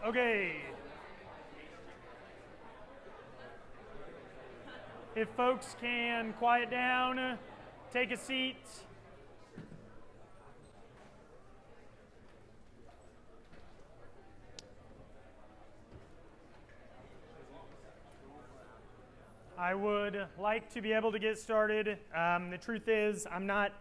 Okay. If folks can quiet down, take a seat. I would like to be able to get started. The truth is, I'm not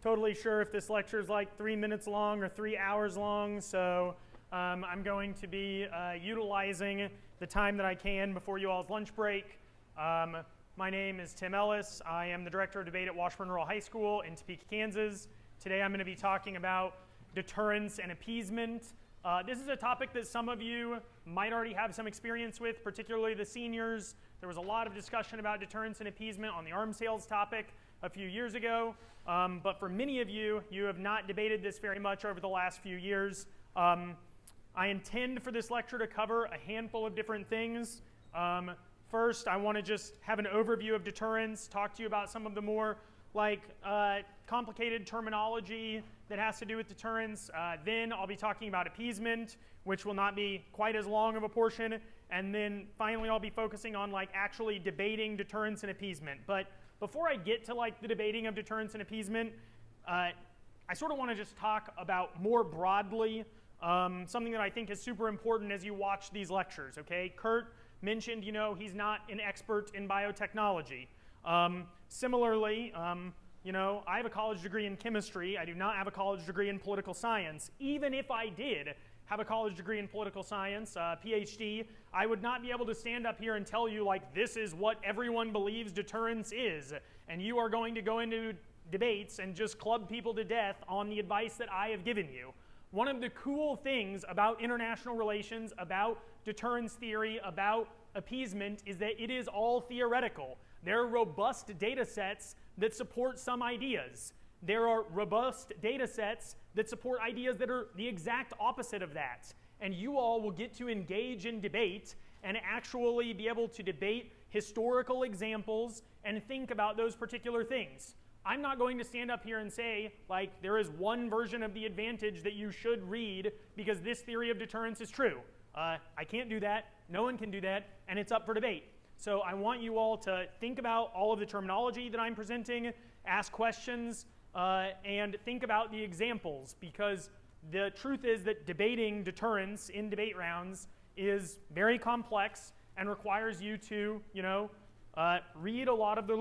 totally sure if this lecture is like 3 minutes long or 3 hours long, so I'm going to be utilizing the time that I can before you all's lunch break. My name is Tim Ellis. I am the Director of Debate at Washburn Rural High School in Topeka, Kansas. Today I'm going to be talking about deterrence and appeasement. This is a topic that some of you might already have some experience with, particularly the seniors. There was a lot of discussion about deterrence and appeasement on the arms sales topic a few years ago, but for many of you, you have not debated this very much over the last few years. I intend for this lecture to cover a handful of different things. First, I want to just have an overview of deterrence, talk to you about some of the more complicated terminology that has to do with deterrence. Then I'll be talking about appeasement, which will not be quite as long of a portion. And then finally, I'll be focusing on actually debating deterrence and appeasement. But before I get to the debating of deterrence and appeasement, I sort of want to just talk about more broadly something that I think is super important as you watch these lectures. Okay, Kurt mentioned, he's not an expert in biotechnology. Similarly, I have a college degree in chemistry. I do not have a college degree in political science. Even if I did have a college degree in political science, PhD, I would not be able to stand up here and tell you this is what everyone believes deterrence is, and you are going to go into debates and just club people to death on the advice that I have given you. One of the cool things about international relations, about deterrence theory, about appeasement, is that it is all theoretical. There are robust data sets that support some ideas. There are robust data sets that support ideas that are the exact opposite of that. And you all will get to engage in debate and actually be able to debate historical examples and think about those particular things. I'm not going to stand up here and say, there is one version of the advantage that you should read because this theory of deterrence is true. I can't do that. No one can do that. And it's up for debate. So I want you all to think about all of the terminology that I'm presenting, ask questions, and think about the examples, because the truth is that debating deterrence in debate rounds is very complex and requires you to, read a lot of the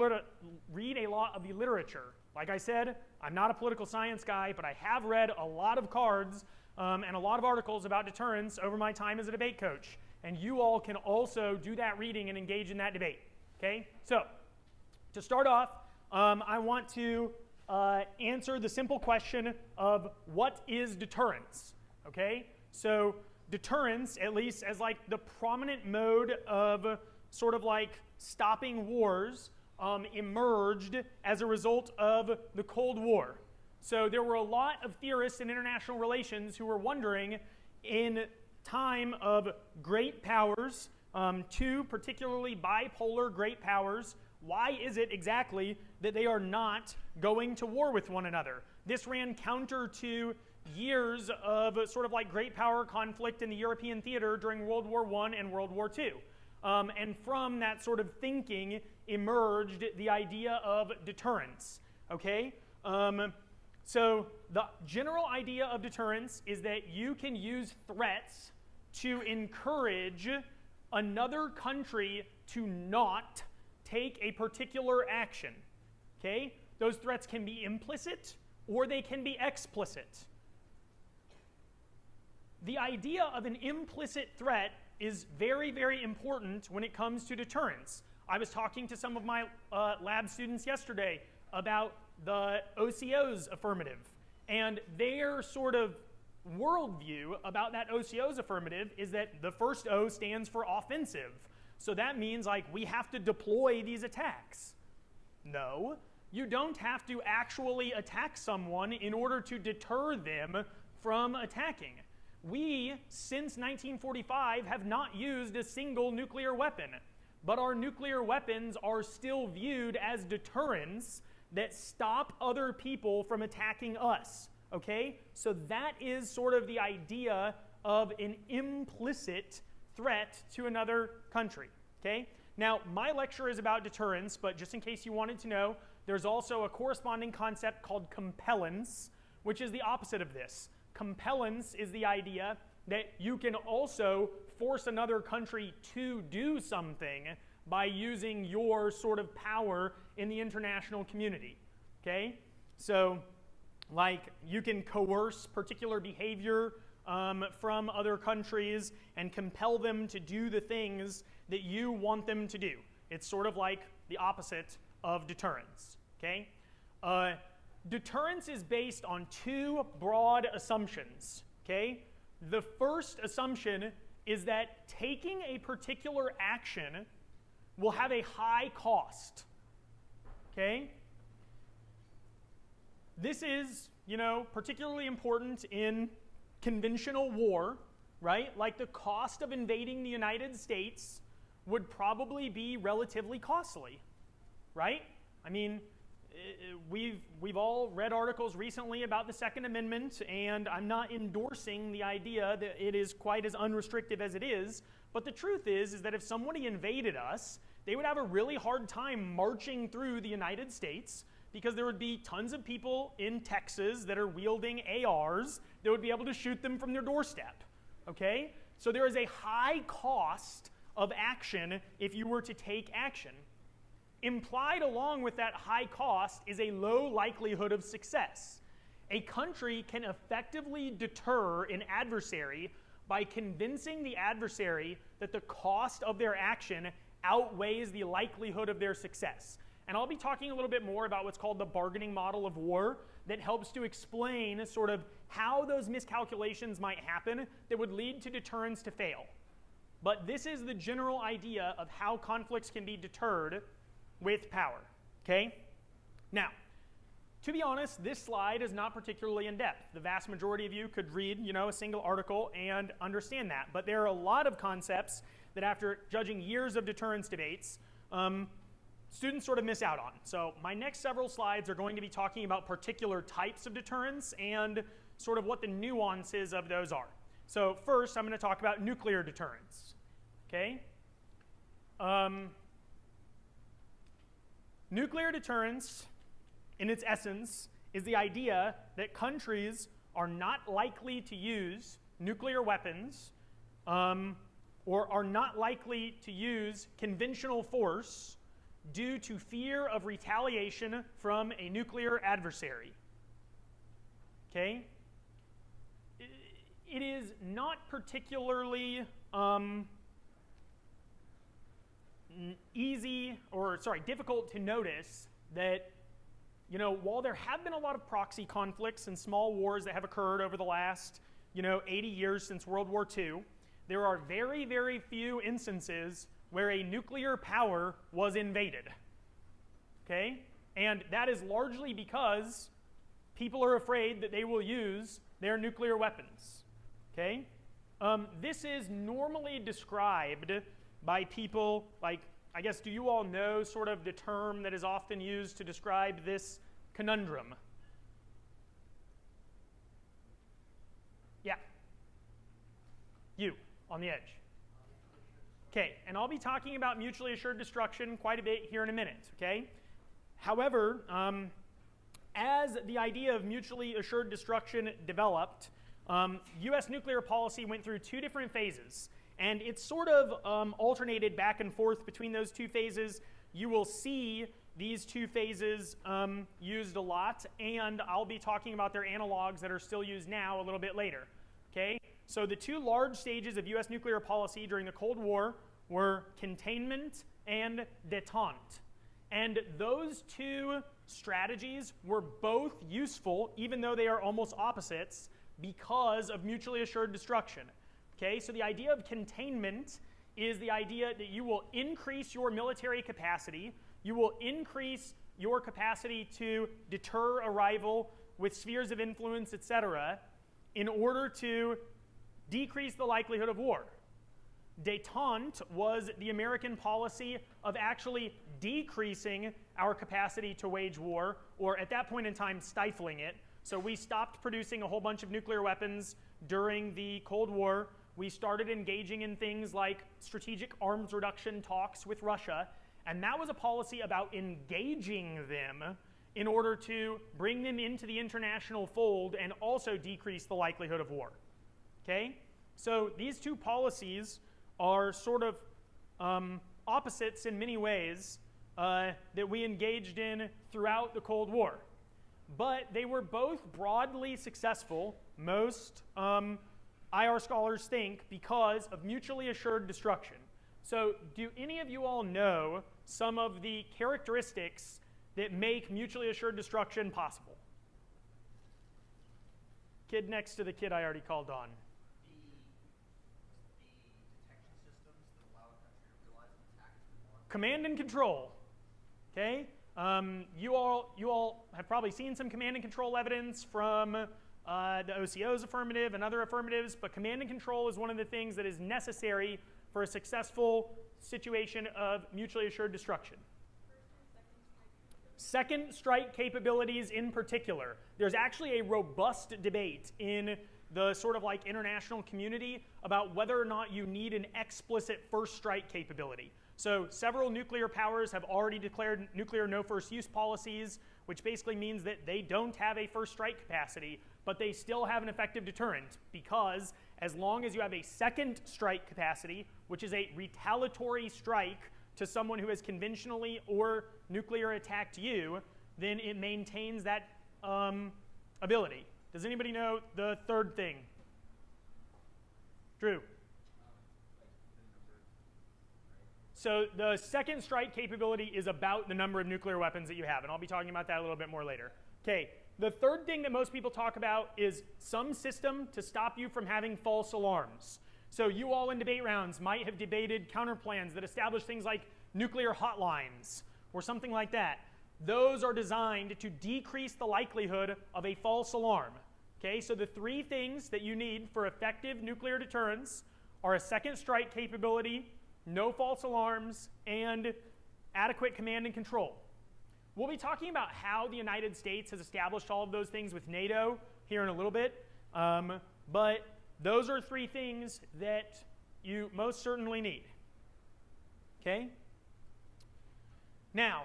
literature. Like I said, I'm not a political science guy, but I have read a lot of cards and a lot of articles about deterrence over my time as a debate coach. And you all can also do that reading and engage in that debate. Okay? So, to start off, I want to answer the simple question of what is deterrence? Okay? So, deterrence, at least as the prominent mode of sort of stopping wars, emerged as a result of the Cold War. So there were a lot of theorists in international relations who were wondering, in time of great powers, two particularly bipolar great powers, why is it exactly that they are not going to war with one another? This ran counter to years of sort of great power conflict in the European theater during World War I and World War II. And from that sort of thinking emerged the idea of deterrence. Okay? So the general idea of deterrence is that you can use threats to encourage another country to not take a particular action. Okay? Those threats can be implicit or they can be explicit. The idea of an implicit threat is very, very important when it comes to deterrence. I was talking to some of my lab students yesterday about the OCO's affirmative, and their sort of worldview about that OCO's affirmative is that the first O stands for offensive. So that means we have to deploy these attacks. No, you don't have to actually attack someone in order to deter them from attacking. We, since 1945, have not used a single nuclear weapon, but our nuclear weapons are still viewed as deterrents that stop other people from attacking us. Okay? So that is sort of the idea of an implicit threat to another country. Okay? Now, my lecture is about deterrence, but just in case you wanted to know, there's also a corresponding concept called compellence, which is the opposite of this. Compellence is the idea that you can also force another country to do something by using your sort of power in the international community. Okay? So, like, you can coerce particular behavior from other countries and compel them to do the things that you want them to do. It's sort of like the opposite of deterrence. Okay? Deterrence is based on two broad assumptions. Okay? The first assumption is that taking a particular action will have a high cost. Okay? This is, particularly important in conventional war, right? Like the cost of invading the United States would probably be relatively costly, right? I mean, we've all read articles recently about the Second Amendment, and I'm not endorsing the idea that it is quite as unrestrictive as it is, but the truth is that if somebody invaded us, they would have a really hard time marching through the United States because there would be tons of people in Texas that are wielding ARs that would be able to shoot them from their doorstep, okay? So there is a high cost of action if you were to take action. Implied along with that high cost is a low likelihood of success. A country can effectively deter an adversary by convincing the adversary that the cost of their action outweighs the likelihood of their success. And I'll be talking a little bit more about what's called the bargaining model of war that helps to explain sort of how those miscalculations might happen that would lead to deterrence to fail. But this is the general idea of how conflicts can be deterred with power, okay? Now, to be honest, this slide is not particularly in depth. The vast majority of you could read, a single article and understand that. But there are a lot of concepts that after judging years of deterrence debates, students sort of miss out on. So my next several slides are going to be talking about particular types of deterrence and sort of what the nuances of those are. So first, I'm going to talk about nuclear deterrence, okay? Nuclear deterrence, in its essence, is the idea that countries are not likely to use nuclear weapons or are not likely to use conventional force due to fear of retaliation from a nuclear adversary. Okay? It is not particularly difficult to notice that, while there have been a lot of proxy conflicts and small wars that have occurred over the last, 80 years since World War II, there are very, very few instances where a nuclear power was invaded. Okay? And that is largely because people are afraid that they will use their nuclear weapons. Okay? This is normally described by people like, I guess, do you all know sort of the term that is often used to describe this conundrum? Yeah. You, on the edge. Okay, and I'll be talking about mutually assured destruction quite a bit here in a minute, okay? However, as the idea of mutually assured destruction developed, U.S. nuclear policy went through two different phases. And it's sort of alternated back and forth between those two phases. You will see these two phases used a lot, and I'll be talking about their analogs that are still used now a little bit later. Okay? So the two large stages of U.S. nuclear policy during the Cold War were containment and détente. And those two strategies were both useful, even though they are almost opposites, because of mutually assured destruction. Okay, so the idea of containment is the idea that you will increase your military capacity, you will increase your capacity to deter a rival with spheres of influence, etc., in order to decrease the likelihood of war. Détente was the American policy of actually decreasing our capacity to wage war, or at that point in time, stifling it. So we stopped producing a whole bunch of nuclear weapons during the Cold War, we started engaging in things like strategic arms reduction talks with Russia, and that was a policy about engaging them in order to bring them into the international fold and also decrease the likelihood of war. Okay? So these two policies are sort of opposites in many ways that we engaged in throughout the Cold War. But they were both broadly successful, most IR scholars think, because of mutually assured destruction. So do any of you all know some of the characteristics that make mutually assured destruction possible? Kid next to the kid I already called on. The detection systems that allow a country to realize an attack has been won. Command and control. Okay? You all have probably seen some command and control evidence from the OCO's affirmative and other affirmatives, but command and control is one of the things that is necessary for a successful situation of mutually assured destruction. Second strike capabilities in particular. There's actually a robust debate in the sort of like international community about whether or not you need an explicit first strike capability. So several nuclear powers have already declared nuclear no first use policies, which basically means that they don't have a first strike capacity, but they still have an effective deterrent, because as long as you have a second strike capacity, which is a retaliatory strike to someone who has conventionally or nuclear attacked you, then it maintains that ability. Does anybody know the third thing? Drew? So the second strike capability is about the number of nuclear weapons that you have, and I'll be talking about that a little bit more later. Okay, the third thing that most people talk about is some system to stop you from having false alarms. So you all in debate rounds might have debated counterplans that establish things like nuclear hotlines or something like that. Those are designed to decrease the likelihood of a false alarm. Okay, so the three things that you need for effective nuclear deterrence are a second strike capability, no false alarms, and adequate command and control. We'll be talking about how the United States has established all of those things with NATO here in a little bit, but those are three things that you most certainly need. Okay? Now,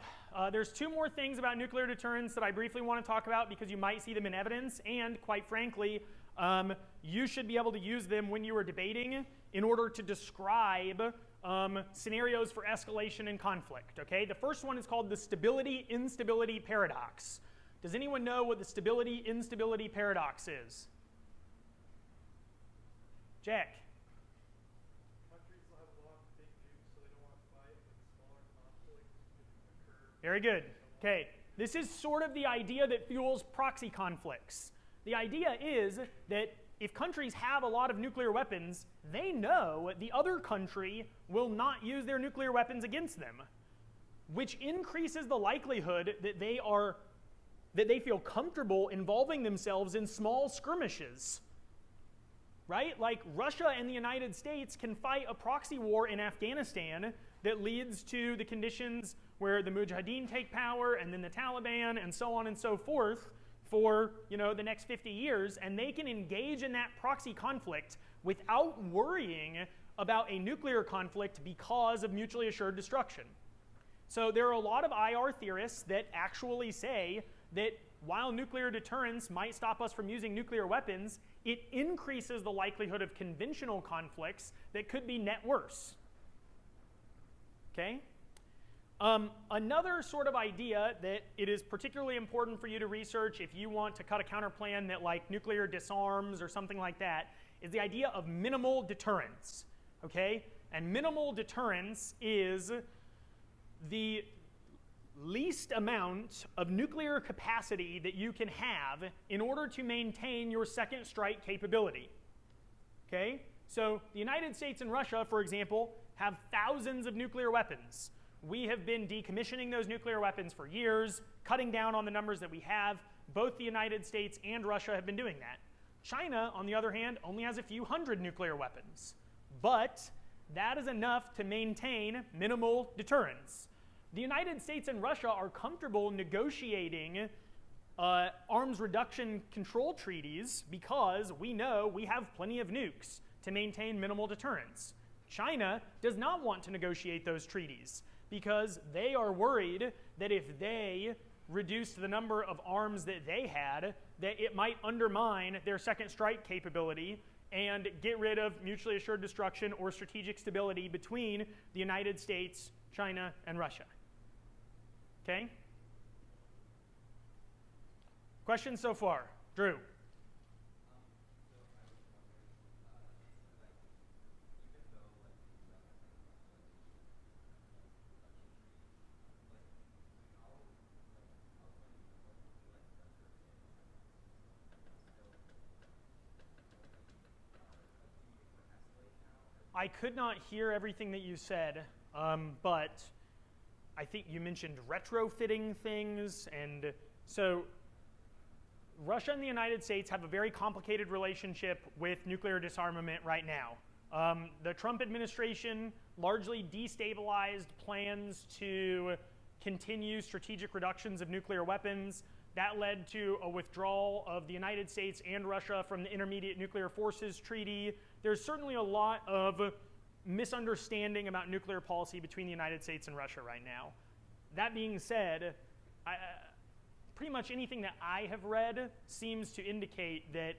there's two more things about nuclear deterrence that I briefly want to talk about because you might see them in evidence, and quite frankly, you should be able to use them when you are debating in order to describe scenarios for escalation and conflict. Okay? The first one is called the stability-instability paradox. Does anyone know what the stability-instability paradox is? Jack? Countries will have a lot of big nukes, so they don't want to fight, but smaller conflicts could occur. Very good. Okay, this is sort of the idea that fuels proxy conflicts. The idea is that if countries have a lot of nuclear weapons, they know the other country will not use their nuclear weapons against them, which increases the likelihood that they feel comfortable involving themselves in small skirmishes. Right? Like Russia and the United States can fight a proxy war in Afghanistan that leads to the conditions where the Mujahideen take power and then the Taliban and so on and so forth for, the next 50 years, and they can engage in that proxy conflict without worrying about a nuclear conflict because of mutually assured destruction. So there are a lot of IR theorists that actually say that while nuclear deterrence might stop us from using nuclear weapons, it increases the likelihood of conventional conflicts that could be net worse. Okay? Another sort of idea that it is particularly important for you to research if you want to cut a counterplan that like nuclear disarms or something like that is the idea of minimal deterrence. Okay? And minimal deterrence is the least amount of nuclear capacity that you can have in order to maintain your second strike capability. Okay? So the United States and Russia, for example, have thousands of nuclear weapons. We have been decommissioning those nuclear weapons for years, cutting down on the numbers that we have. Both the United States and Russia have been doing that. China, on the other hand, only has a few hundred nuclear weapons. But that is enough to maintain minimal deterrence. The United States and Russia are comfortable negotiating arms reduction control treaties because we know we have plenty of nukes to maintain minimal deterrence. China does not want to negotiate those treaties because they are worried that if they reduced the number of arms that they had, that it might undermine their second strike capability and get rid of mutually assured destruction or strategic stability between the United States, China, and Russia. Okay? Questions so far? Drew? I could not hear everything that you said, but I think you mentioned retrofitting things, and so Russia and the United States have a very complicated relationship with nuclear disarmament right now. The Trump administration largely destabilized plans to continue strategic reductions of nuclear weapons. That led to a withdrawal of the United States and Russia from the Intermediate Nuclear Forces Treaty. There's certainly a lot of misunderstanding about nuclear policy between the United States and Russia right now. That being said, pretty much anything that I have read seems to indicate that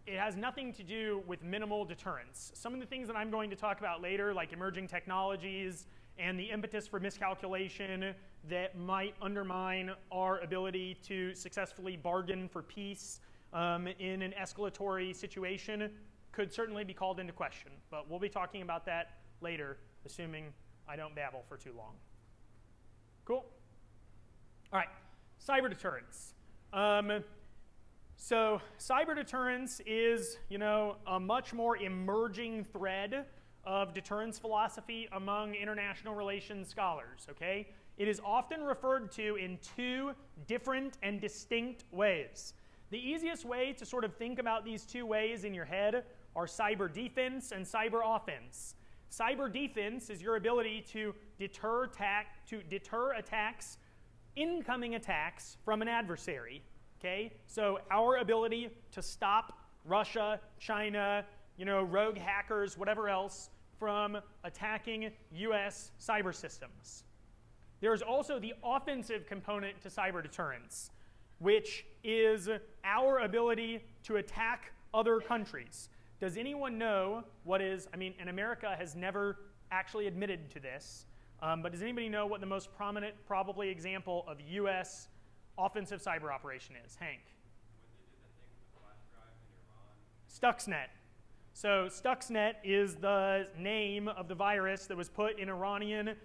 it has nothing to do with minimal deterrence. Some of the things that I'm going to talk about later, like emerging technologies and the impetus for miscalculation that might undermine our ability to successfully bargain for peace in an escalatory situation, could certainly be called into question. But we'll be talking about that later, assuming I don't babble for too long. Cool? All right, cyber deterrence. So cyber deterrence is, a much more emerging thread of deterrence philosophy among international relations scholars, okay? It is often referred to in two different and distinct ways. The easiest way to sort of think about these two ways in your head are cyber defense and cyber offense. Cyber defense is your ability to deter attacks, incoming attacks from an adversary, okay? So our ability to stop Russia, China, rogue hackers, whatever else, from attacking US cyber systems. There's also the offensive component to cyber deterrence, which is our ability to attack other countries. Does anyone know what is, and America has never actually admitted to this, but does anybody know what the most prominent, probably, example of US offensive cyber operation is? Hank? When they did the thing with the flash drive in Iran? Stuxnet. So Stuxnet is the name of the virus that was put in Iranian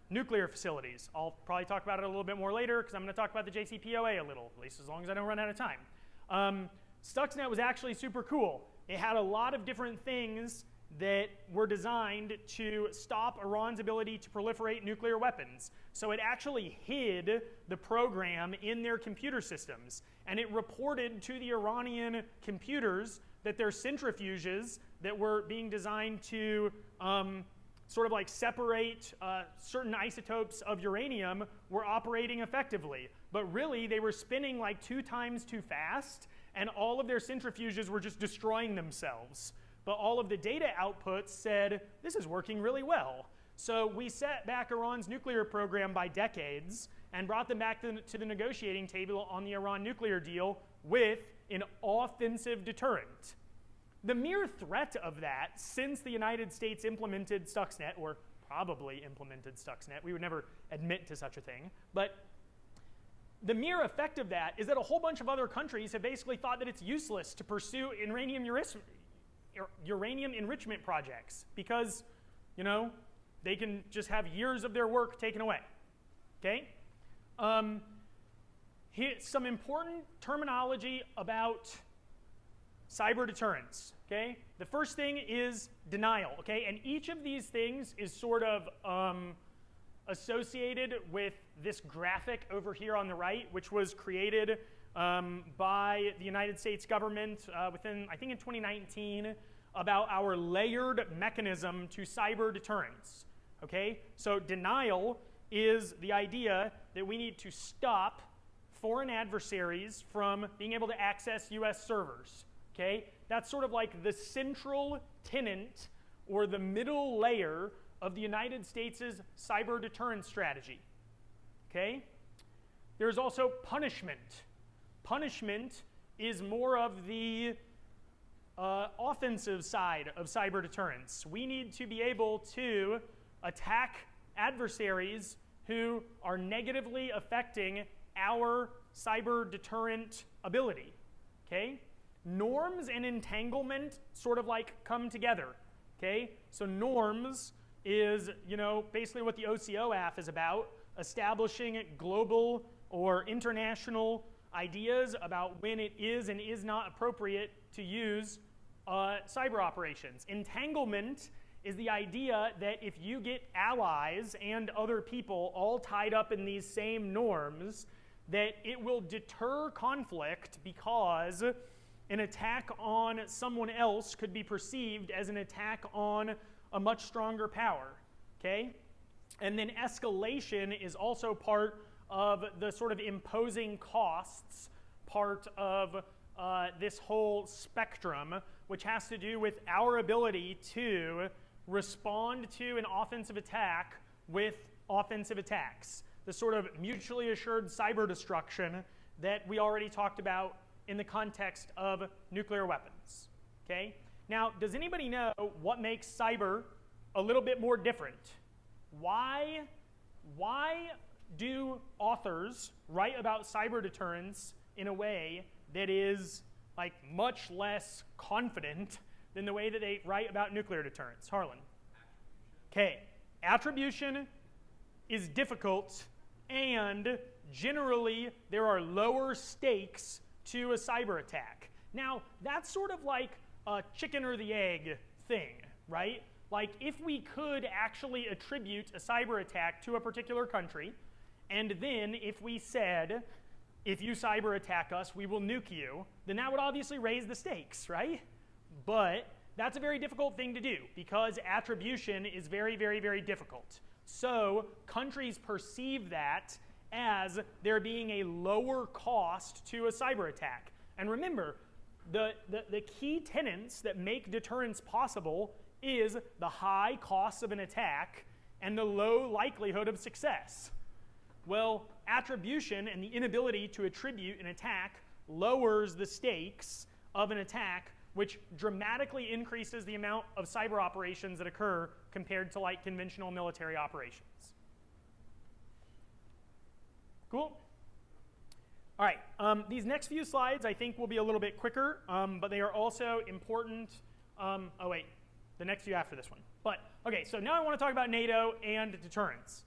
nuclear facilities. I'll probably talk about it a little bit more later because I'm going to talk about the JCPOA a little, at least as long as I don't run out of time. Stuxnet was actually super cool. It had a lot of different things that were designed to stop Iran's ability to proliferate nuclear weapons. So it actually hid the program in their computer systems, and it reported to the Iranian computers that their centrifuges that were being designed to sort of like separate certain isotopes of uranium were operating effectively. But really, they were spinning like 2 times too fast, and all of their centrifuges were just destroying themselves. But all of the data outputs said, this is working really well. So we set back Iran's nuclear program by decades and brought them back to the negotiating table on the Iran nuclear deal with an offensive deterrent. The mere threat of that, since the United States implemented Stuxnet, or probably implemented Stuxnet, we would never admit to such a thing, but the mere effect of that is that a whole bunch of other countries have basically thought that it's useless to pursue uranium enrichment projects because, they can just have years of their work taken away, okay? Here's some important terminology about cyber deterrence, okay? The first thing is denial, okay? And each of these things is sort of associated with this graphic over here on the right, which was created by the United States government in 2019, about our layered mechanism to cyber deterrence, okay? So denial is the idea that we need to stop foreign adversaries from being able to access US servers. Okay? That's sort of like the central tenet or the middle layer of the United States' cyber deterrence strategy. Okay? There's also punishment. Punishment is more of the offensive side of cyber deterrence. We need to be able to attack adversaries who are negatively affecting our cyber deterrent ability. Okay? Norms and entanglement sort of like come together. Okay? So norms is, basically what the OCOAF is about, establishing global or international ideas about when it is and is not appropriate to use cyber operations. Entanglement is the idea that if you get allies and other people all tied up in these same norms, that it will deter conflict because an attack on someone else could be perceived as an attack on a much stronger power. Okay? And then escalation is also part of the sort of imposing costs part of this whole spectrum, which has to do with our ability to respond to an offensive attack with offensive attacks. The sort of mutually assured cyber destruction that we already talked about in the context of nuclear weapons. Okay? Now, does anybody know what makes cyber a little bit more different? Why do authors write about cyber deterrence in a way that is like much less confident than the way that they write about nuclear deterrence? Harlan. Okay, attribution is difficult, and generally there are lower stakes to a cyber attack. Now, that's sort of like a chicken or the egg thing, right? Like if we could actually attribute a cyber attack to a particular country, and then if we said, if you cyber attack us, we will nuke you, then that would obviously raise the stakes, right? But that's a very difficult thing to do because attribution is very, very, very difficult. So countries perceive that as there being a lower cost to a cyber attack. And remember, the key tenets that make deterrence possible is the high cost of an attack and the low likelihood of success. Well, attribution and the inability to attribute an attack lowers the stakes of an attack, which dramatically increases the amount of cyber operations that occur compared to like conventional military operations. Cool? All right, these next few slides I think will be a little bit quicker, but they are also important. Oh wait, the next few after this one. But okay, so now I want to talk about NATO and deterrence.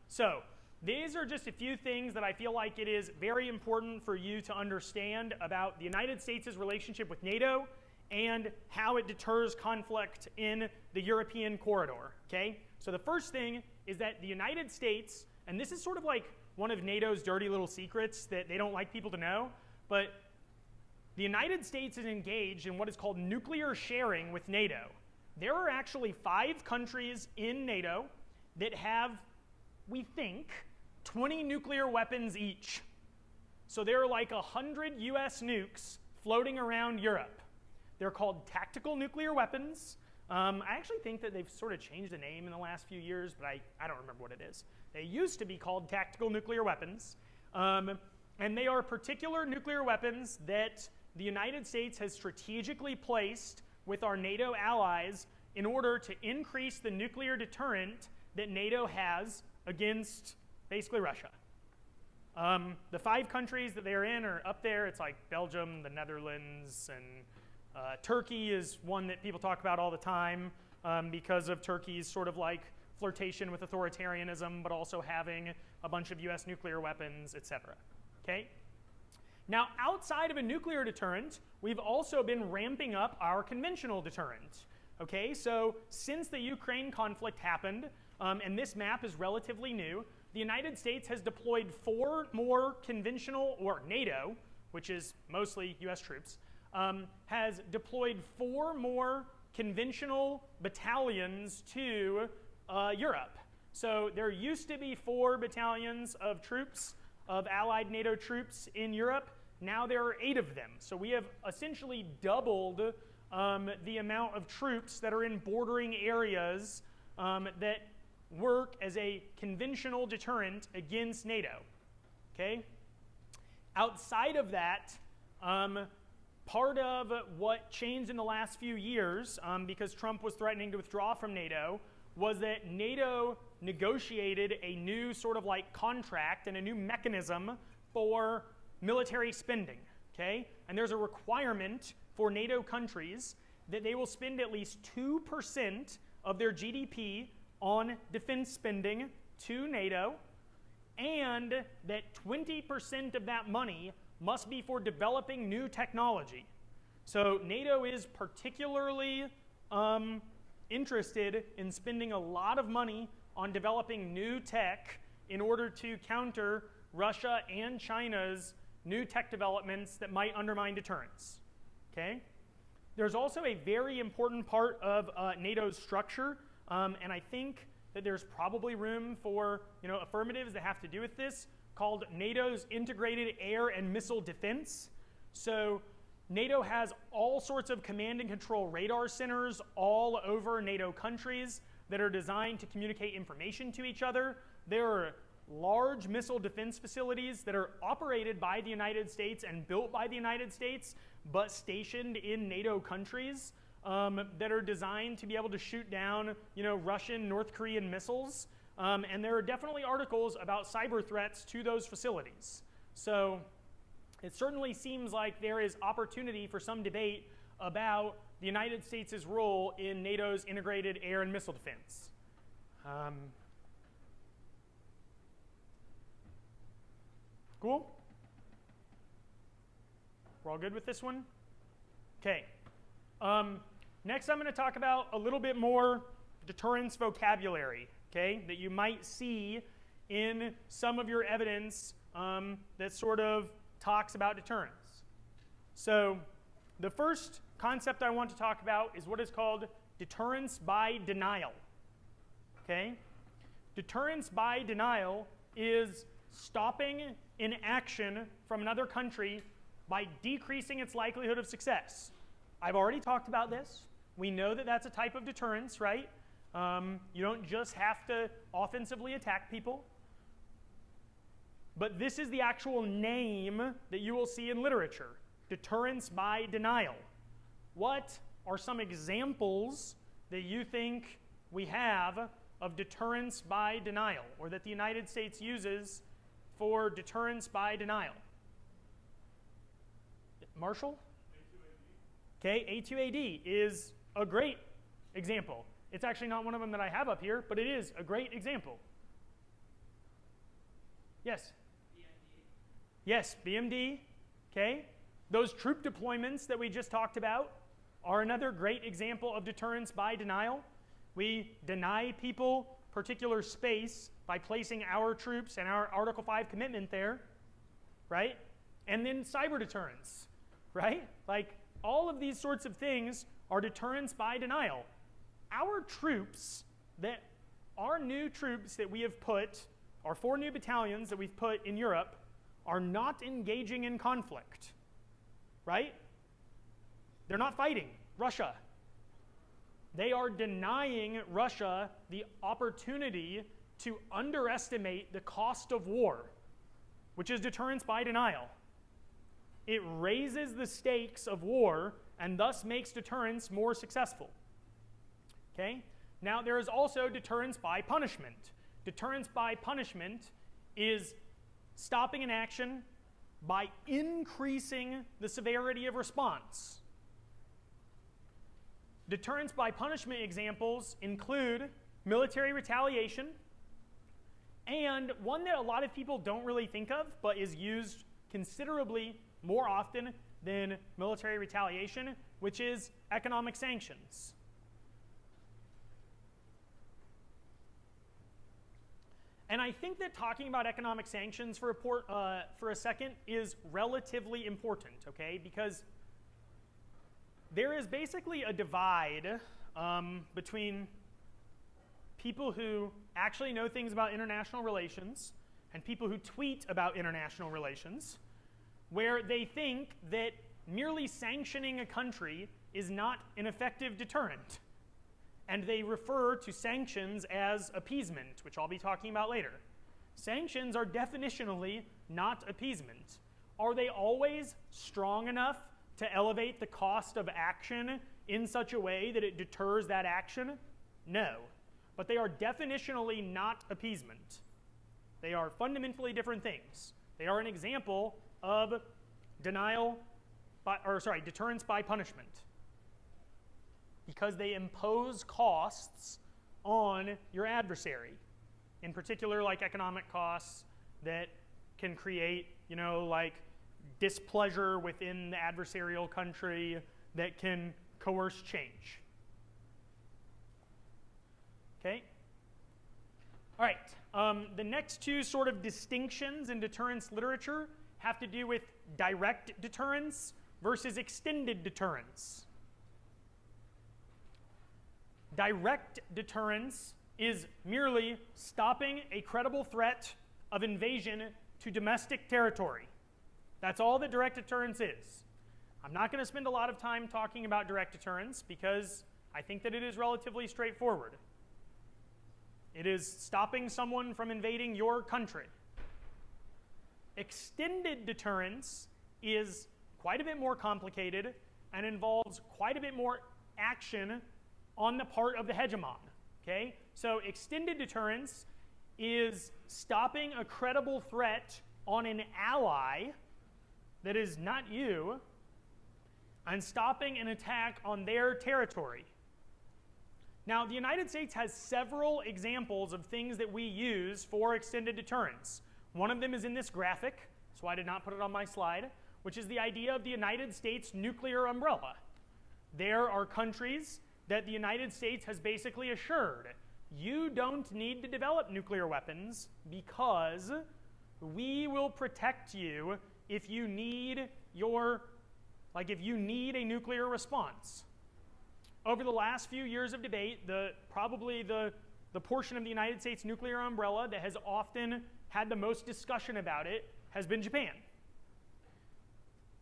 So these are just a few things that I feel like it is very important for you to understand about the United States' relationship with NATO and how it deters conflict in the European corridor. Okay? So the first thing is that the United States, and this is sort of like one of NATO's dirty little secrets that they don't like people to know, but the United States is engaged in what is called nuclear sharing with NATO. There are actually 5 countries in NATO that have, we think, 20 nuclear weapons each. So there are like 100 US nukes floating around Europe. They're called tactical nuclear weapons. I actually think that they've sort of changed the name in the last few years, but I don't remember what it is. They used to be called tactical nuclear weapons. And they are particular nuclear weapons that the United States has strategically placed with our NATO allies in order to increase the nuclear deterrent that NATO has against basically Russia. The 5 countries that they're in are up there. It's like Belgium, the Netherlands, and Turkey is one that people talk about all the time because of Turkey's sort of like flirtation with authoritarianism, but also having a bunch of US nuclear weapons, etc. Okay? Now, outside of a nuclear deterrent, we've also been ramping up our conventional deterrent. Okay, so since the Ukraine conflict happened, and this map is relatively new, the United States has deployed 4 more conventional, or NATO, which is mostly US troops, has deployed 4 more conventional battalions to Europe. So there used to be 4 battalions of troops of allied NATO troops in Europe. Now there are 8 of them. So we have essentially doubled the amount of troops that are in bordering areas that work as a conventional deterrent against NATO. Okay? Outside of that, part of what changed in the last few years, because Trump was threatening to withdraw from NATO, was that NATO negotiated a new sort of like contract and a new mechanism for military spending. Okay? And there's a requirement for NATO countries that they will spend at least 2% of their GDP on defense spending to NATO, and that 20% of that money must be for developing new technology. So NATO is particularly interested in spending a lot of money on developing new tech in order to counter Russia and China's new tech developments that might undermine deterrence. Okay? There's also a very important part of NATO's structure, and I think that there's probably room for affirmatives that have to do with this, called NATO's Integrated Air and Missile Defense. So NATO has all sorts of command and control radar centers all over NATO countries that are designed to communicate information to each other. There are large missile defense facilities that are operated by the United States and built by the United States, but stationed in NATO countries that are designed to be able to shoot down, Russian, North Korean missiles. And there are definitely articles about cyber threats to those facilities. So it certainly seems like there is opportunity for some debate about the United States' role in NATO's integrated air and missile defense. Cool? We're all good with this one? Okay. Next I'm going to talk about a little bit more deterrence vocabulary, okay, that you might see in some of your evidence that sort of talks about deterrence. So the first concept I want to talk about is what is called deterrence by denial. Okay? Deterrence by denial is stopping an action from another country by decreasing its likelihood of success. I've already talked about this. We know that that's a type of deterrence, right? You don't just have to offensively attack people. But this is the actual name that you will see in literature, deterrence by denial. What are some examples that you think we have of deterrence by denial, or that the United States uses for deterrence by denial? Marshall? A2AD. Okay, A2AD is a great example. It's actually not one of them that I have up here, but it is a great example. Yes? BMD. Yes, BMD. Okay. Those troop deployments that we just talked about are another great example of deterrence by denial. We deny people particular space by placing our troops and our Article 5 commitment there, right? And then cyber deterrence, right? Like, all of these sorts of things are deterrence by denial. Our troops, our new troops that we have put, our 4 new battalions that we've put in Europe, are not engaging in conflict, right? They're not fighting Russia. They are denying Russia the opportunity to underestimate the cost of war, which is deterrence by denial. It raises the stakes of war and thus makes deterrence more successful. Okay? Now, there is also deterrence by punishment. Deterrence by punishment is stopping an action by increasing the severity of response. Deterrence by punishment examples include military retaliation, and one that a lot of people don't really think of, but is used considerably more often than military retaliation, which is economic sanctions. And I think that talking about economic sanctions for a second is relatively important, okay? Because there is basically a divide between people who actually know things about international relations and people who tweet about international relations, where they think that merely sanctioning a country is not an effective deterrent. And they refer to sanctions as appeasement, which I'll be talking about later. Sanctions are definitionally not appeasement. Are they always strong enough to elevate the cost of action in such a way that it deters that action? No. But they are definitionally not appeasement. They are fundamentally different things. They are an example of deterrence by punishment, because they impose costs on your adversary, in particular like economic costs that can create, like displeasure within the adversarial country that can coerce change. Okay? All right, the next two sort of distinctions in deterrence literature have to do with direct deterrence versus extended deterrence. Direct deterrence is merely stopping a credible threat of invasion to domestic territory. That's all that direct deterrence is. I'm not going to spend a lot of time talking about direct deterrence because I think that it is relatively straightforward. It is stopping someone from invading your country. Extended deterrence is quite a bit more complicated and involves quite a bit more action on the part of the hegemon. Okay? So extended deterrence is stopping a credible threat on an ally that is not you and stopping an attack on their territory. Now, the United States has several examples of things that we use for extended deterrence. One of them is in this graphic, that's why I did not put it on my slide, which is the idea of the United States nuclear umbrella. There are countries that the United States has basically assured, you don't need to develop nuclear weapons because we will protect you if you need a nuclear response. Over the last few years of debate, probably the portion of the United States nuclear umbrella that has often had the most discussion about it has been Japan.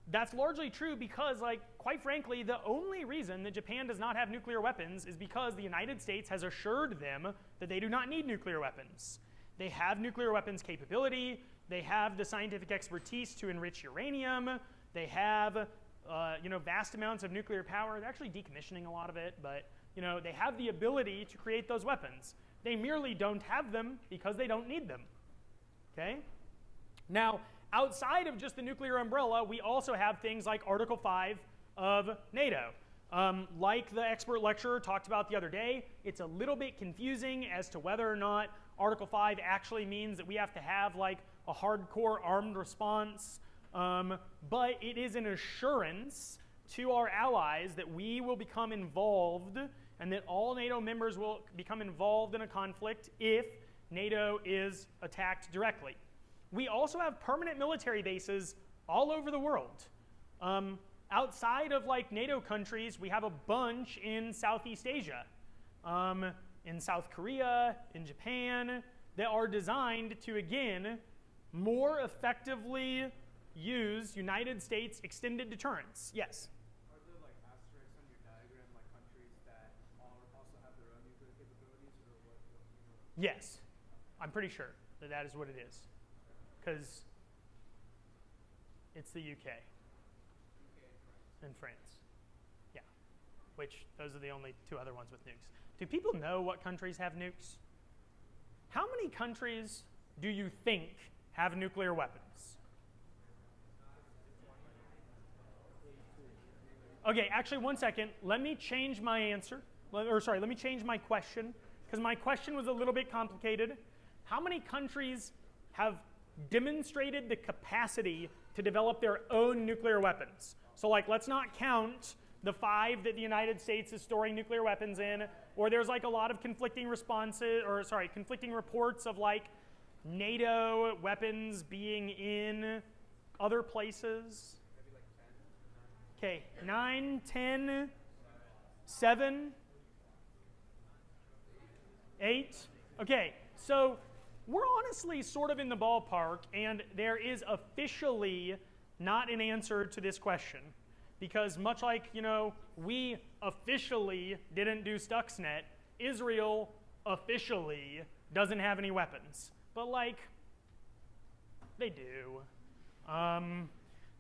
That's largely true because, quite frankly, the only reason that Japan does not have nuclear weapons is because the United States has assured them that they do not need nuclear weapons. They have nuclear weapons capability. They have the scientific expertise to enrich uranium. They have vast amounts of nuclear power. They're actually decommissioning a lot of it, but they have the ability to create those weapons. They merely don't have them because they don't need them. Okay? Now, outside of just the nuclear umbrella, we also have things like Article 5 of NATO. Like the expert lecturer talked about the other day, it's a little bit confusing as to whether or not Article 5 actually means that we have to have a hardcore armed response, but it is an assurance to our allies that we will become involved and that all NATO members will become involved in a conflict if NATO is attacked directly. We also have permanent military bases all over the world. Outside of NATO countries, we have a bunch in Southeast Asia, in South Korea, in Japan, that are designed to, again, more effectively use United States extended deterrence. Yes? Are there asterisks on your diagram, countries that also have their own nuclear capabilities, or what? Yes, I'm pretty sure that is what it is, because it's the UK and France. Yeah, which those are the only two other ones with nukes. Do people know what countries have nukes? How many countries do you think have nuclear weapons? Okay, actually, one second. Let me change my answer. Let me change my question, because my question was a little bit complicated. How many countries have demonstrated the capacity to develop their own nuclear weapons? So let's not count the 5 that the United States is storing nuclear weapons in, or there's a lot of conflicting conflicting reports of NATO weapons being in other places. Okay, 9, 10, 7, 8. Okay, so we're honestly sort of in the ballpark, and there is officially not an answer to this question. Because much like, we officially didn't do Stuxnet, Israel officially doesn't have any weapons. But, they do.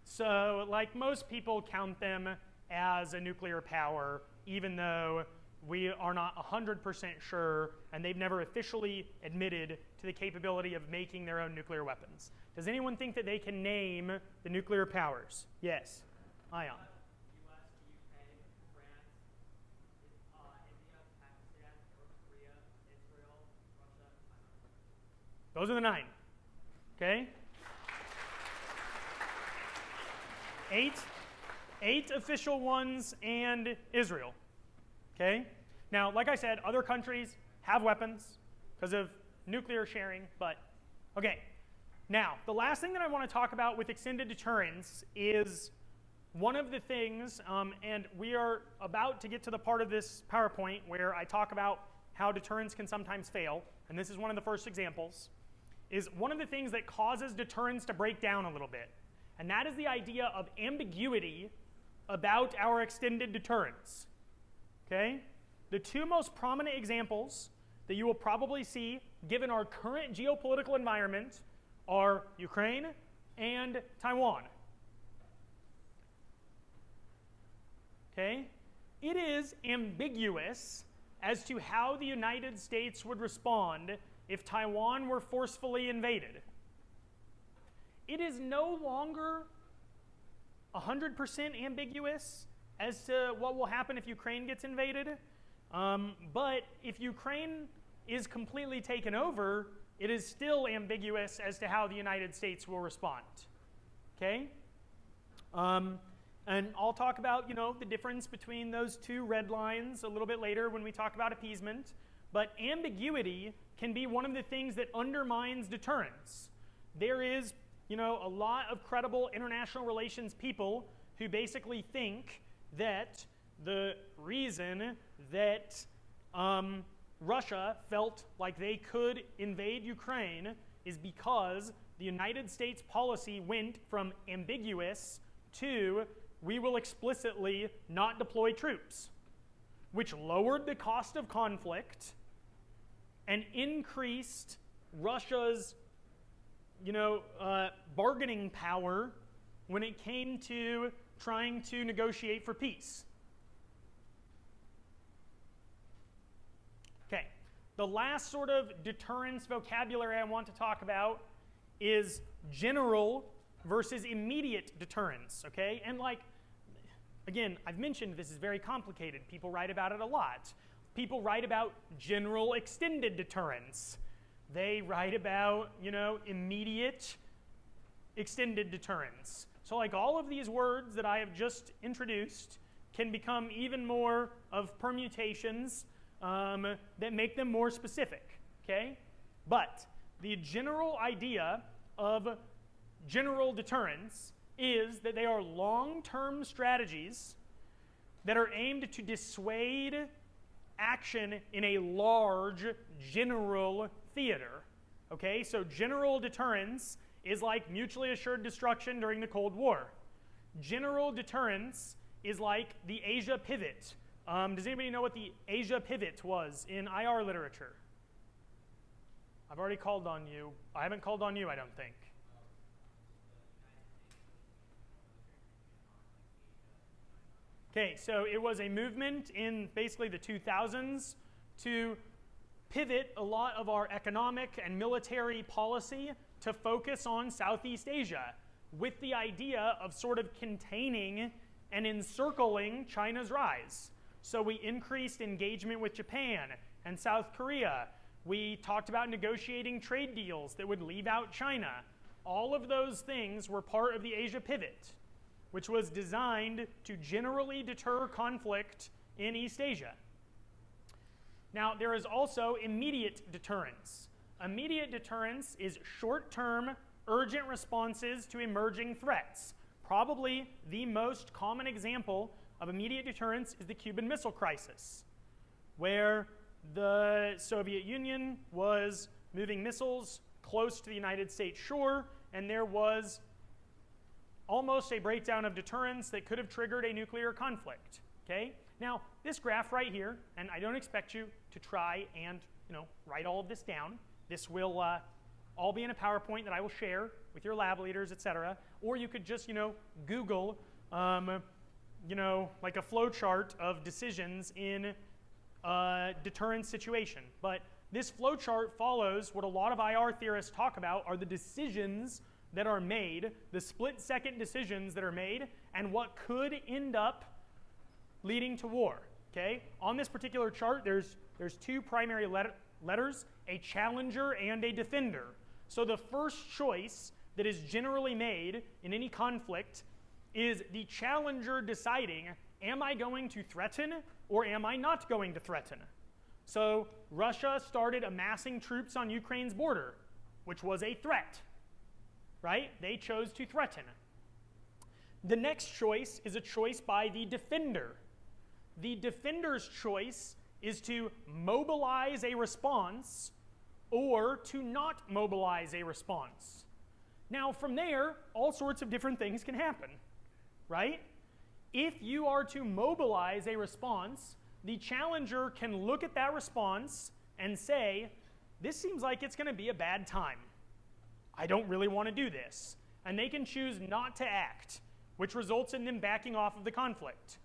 So, most people count them as a nuclear power, even though we are not 100% sure, and they've never officially admitted to the capability of making their own nuclear weapons. Does anyone think that they can name the nuclear powers? Yes. Ion. US, UK, France, India, Pakistan, North Korea, Israel, Russia, China. Those are the 9. Okay? 8 official ones and Israel. Okay? Now, like I said, other countries have weapons because of nuclear sharing, but okay. Now, the last thing that I want to talk about with extended deterrence is one of the things, and we are about to get to the part of this PowerPoint where I talk about how deterrence can sometimes fail, and this is one of the first examples, is one of the things that causes deterrence to break down a little bit, and that is the idea of ambiguity about our extended deterrence. Okay? The 2 most prominent examples that you will probably see, given our current geopolitical environment, are Ukraine and Taiwan. Okay? It is ambiguous as to how the United States would respond if Taiwan were forcefully invaded. It is no longer 100% ambiguous as to what will happen if Ukraine gets invaded. But if Ukraine is completely taken over, it is still ambiguous as to how the United States will respond. Okay? And I'll talk about, the difference between those 2 red lines a little bit later when we talk about appeasement. But ambiguity can be one of the things that undermines deterrence. There is, a lot of credible international relations people who basically think that the reason that Russia felt like they could invade Ukraine is because the United States policy went from ambiguous to we will explicitly not deploy troops, which lowered the cost of conflict and increased Russia's bargaining power when it came to trying to negotiate for peace. Okay, the last sort of deterrence vocabulary I want to talk about is general versus immediate deterrence, okay? And again, I've mentioned this is very complicated. People write about it a lot. People write about general extended deterrence. They write about, immediate extended deterrence. So all of these words that I have just introduced can become even more of permutations that make them more specific, okay? But the general idea of general deterrence is that they are long-term strategies that are aimed to dissuade action in a large general theater. Okay, so general deterrence is like mutually assured destruction during the Cold War. General deterrence is like the Asia pivot. Does anybody know what the Asia pivot was in IR literature? I've already called on you. I haven't called on you, I don't think. Okay, so it was a movement in basically the 2000s to pivot a lot of our economic and military policy to focus on Southeast Asia with the idea of sort of containing and encircling China's rise. So we increased engagement with Japan and South Korea. We talked about negotiating trade deals that would leave out China. All of those things were part of the Asia pivot, which was designed to generally deter conflict in East Asia. Now, there is also immediate deterrence. Immediate deterrence is short-term, urgent responses to emerging threats. Probably the most common example of immediate deterrence is the Cuban Missile Crisis, where the Soviet Union was moving missiles close to the United States shore, and there was almost a breakdown of deterrence that could have triggered a nuclear conflict. Okay? Now, this graph right here, and I don't expect you to try and write all of this down. This will all be in a PowerPoint that I will share with your lab leaders, etc. Or you could just Google like a flow chart of decisions in a deterrence situation. But this flow chart follows what a lot of IR theorists talk about are the decisions that are made, the split-second decisions that are made, and what could end up leading to war. Okay? On this particular chart, there's two primary letters, a challenger and a defender. So the first choice that is generally made in any conflict is the challenger deciding, am I going to threaten or am I not going to threaten? So Russia started amassing troops on Ukraine's border, which was a threat, right? They chose to threaten. The next choice is a choice by the defender. The defender's choice is to mobilize a response or to not mobilize a response. Now, from there, all sorts of different things can happen, right? If you are to mobilize a response, the challenger can look at that response and say, this seems like it's going to be a bad time. I don't really want to do this. And they can choose not to act, which results in them backing off of the conflict.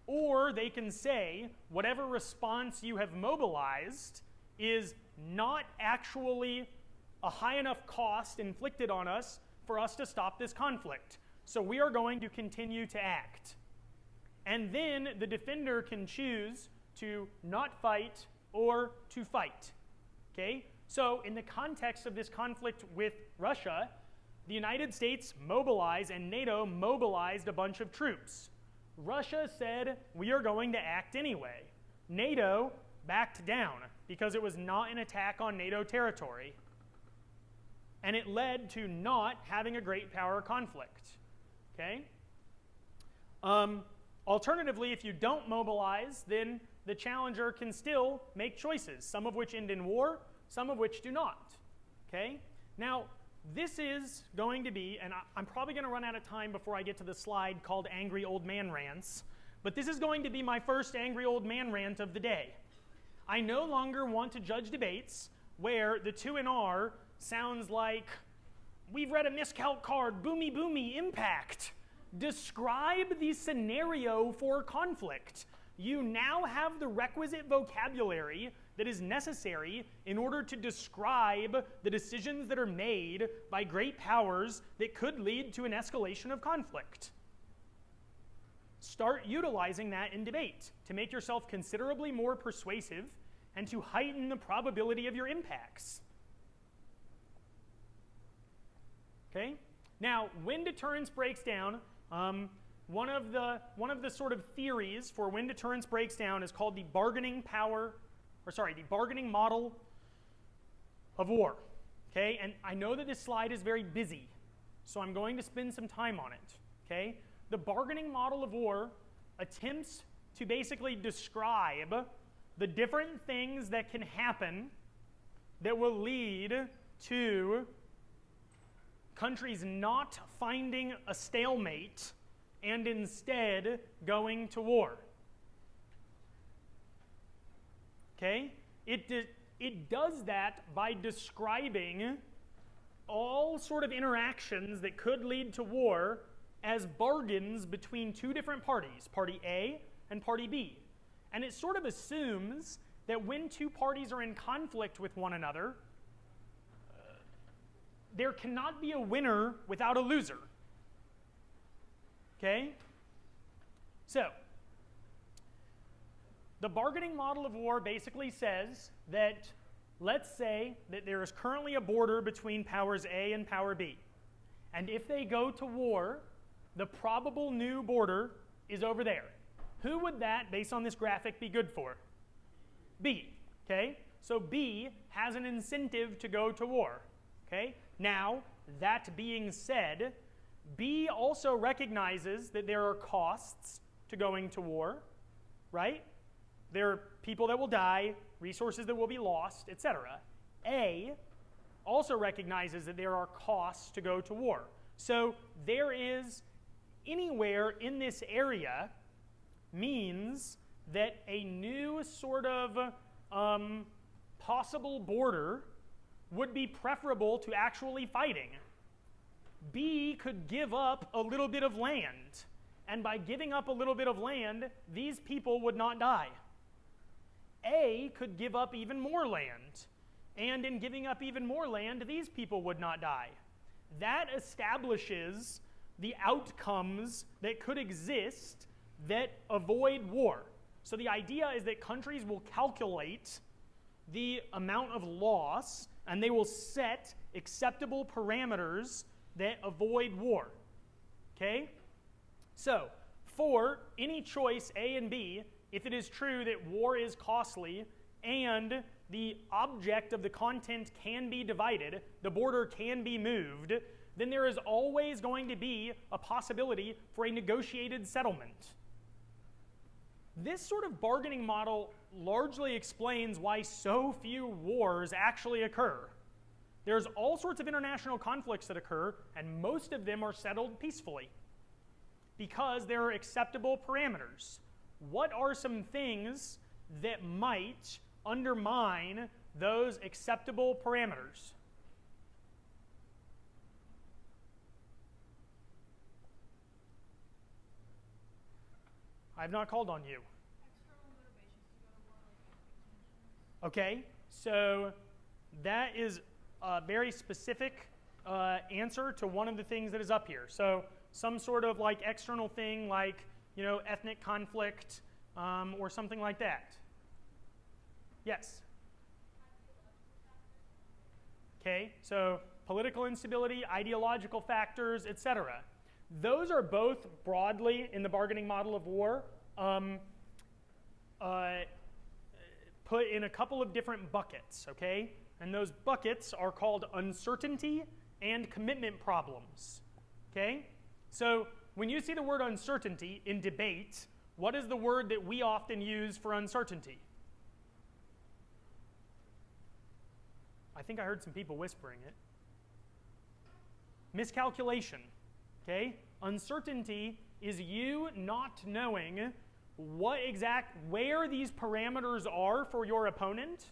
Or they can say, whatever response you have mobilized is not actually a high enough cost inflicted on us for us to stop this conflict. So we are going to continue to act. And then the defender can choose to not fight or to fight. Okay? So in the context of this conflict with Russia, the United States mobilized and NATO mobilized a bunch of troops. Russia said, we are going to act anyway. NATO backed down because it was not an attack on NATO territory. And it led to not having a great power conflict. Okay? Alternatively, if you don't mobilize, then the challenger can still make choices, some of which end in war, some of which do not. Okay? Now, this is going to be, and I'm probably going to run out of time before I get to the slide called Angry Old Man Rants, but this is going to be my first Angry Old Man rant of the day. I no longer want to judge debates where the 2 in R sounds like, we've read a miscalc card, boomy boomy, impact. Describe the scenario for conflict. You now have the requisite vocabulary that is necessary in order to describe the decisions that are made by great powers that could lead to an escalation of conflict. Start utilizing that in debate to make yourself considerably more persuasive and to heighten the probability of your impacts. Okay? Now, when deterrence breaks down, one of the sort of theories for when deterrence breaks down is called the bargaining model of war. Okay? And I know that this slide is very busy, so I'm going to spend some time on it. Okay? The bargaining model of war attempts to basically describe the different things that can happen that will lead to countries not finding a stalemate and instead going to war. Okay? It does that by describing all sort of interactions that could lead to war as bargains between two different parties, Party A and Party B. And it sort of assumes that when two parties are in conflict with one another, there cannot be a winner without a loser. Okay? So, the bargaining model of war basically says that, let's say that there is currently a border between powers A and power B. And if they go to war, the probable new border is over there. Who would that, based on this graphic, be good for? B. Okay? So B has an incentive to go to war. Okay? Now, that being said, B also recognizes that there are costs to going to war, right? There are people that will die, resources that will be lost, etc. A also recognizes that there are costs to go to war. So there is anywhere in this area means that a new sort of possible border would be preferable to actually fighting. B could give up a little bit of land, and by giving up a little bit of land, these people would not die. A could give up even more land, and in giving up even more land, these people would not die. That establishes the outcomes that could exist that avoid war. So the idea is that countries will calculate the amount of loss, and they will set acceptable parameters that avoid war. Okay? So, for any choice A and B, if it is true that war is costly and the object of the content can be divided, the border can be moved, then there is always going to be a possibility for a negotiated settlement. This sort of bargaining model largely explains why so few wars actually occur. There's all sorts of international conflicts that occur, and most of them are settled peacefully because there are acceptable parameters. What are some things that might undermine those acceptable parameters? I've not called on you. External motivations to go to war, like Okay, so that is a very specific answer to one of the things that is up here. So some sort of like external thing like, you know, ethnic conflict or something like that. Yes? Okay, so political instability, ideological factors, etc. Those are both broadly in the bargaining model of war put in a couple of different buckets, okay? And those buckets are called uncertainty and commitment problems, okay? So when you see the word uncertainty in debate, what is the word that we often use for uncertainty? I think I heard some people whispering it. Miscalculation, okay? Uncertainty is you not knowing where these parameters are for your opponent,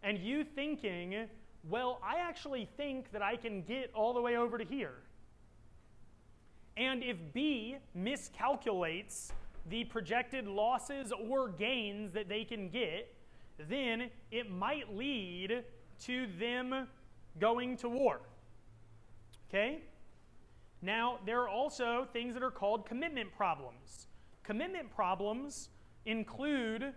and you thinking, well, I actually think that I can get all the way over to here. And if B miscalculates the projected losses or gains that they can get, then it might lead to them going to war. Okay? Now, there are also things that are called commitment problems. Commitment problems include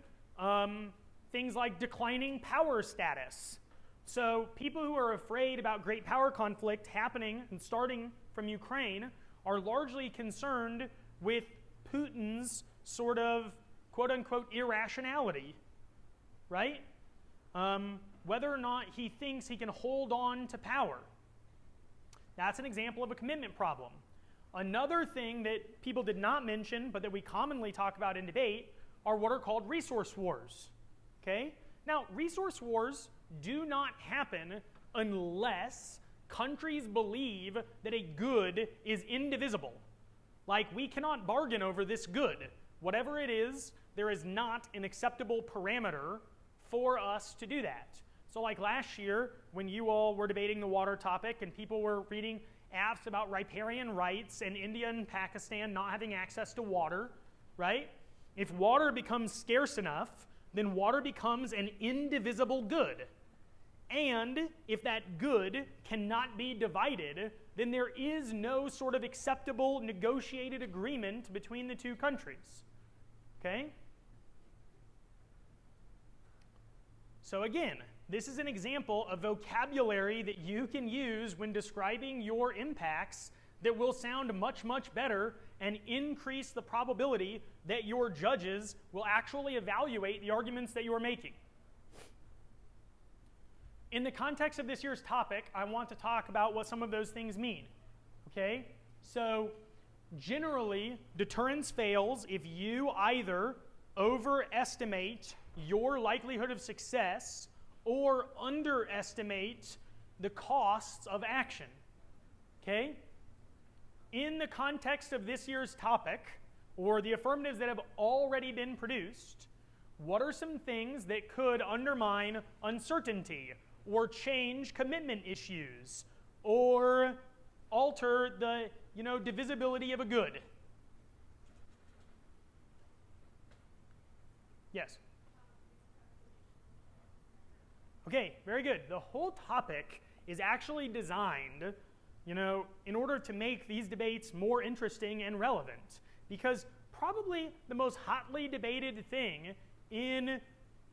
things like declining power status. So people who are afraid about great power conflict happening and starting from Ukraine are largely concerned with Putin's sort of quote-unquote irrationality, right? Whether or not he thinks he can hold on to power. That's an example of a commitment problem. Another thing that people did not mention, but that we commonly talk about in debate, are what are called resource wars. Okay? Now, resource wars do not happen unless countries believe that a good is indivisible. Like, we cannot bargain over this good. Whatever it is, there is not an acceptable parameter for us to do that. So like last year, when you all were debating the water topic and people were reading apps about riparian rights and India and Pakistan not having access to water, right? If water becomes scarce enough, then water becomes an indivisible good. And if that good cannot be divided, then there is no sort of acceptable negotiated agreement between the two countries. Okay? So again, this is an example of vocabulary that you can use when describing your impacts that will sound much, much better and increase the probability that your judges will actually evaluate the arguments that you are making. In the context of this year's topic, I want to talk about what some of those things mean. Okay? So, generally, deterrence fails if you either overestimate your likelihood of success or underestimate the costs of action. Okay? In the context of this year's topic, or the affirmatives that have already been produced, what are some things that could undermine uncertainty, or change commitment issues, or alter the divisibility of a good? Yes? Okay, very good. The whole topic is actually designed, in order to make these debates more interesting and relevant. Because probably the most hotly debated thing in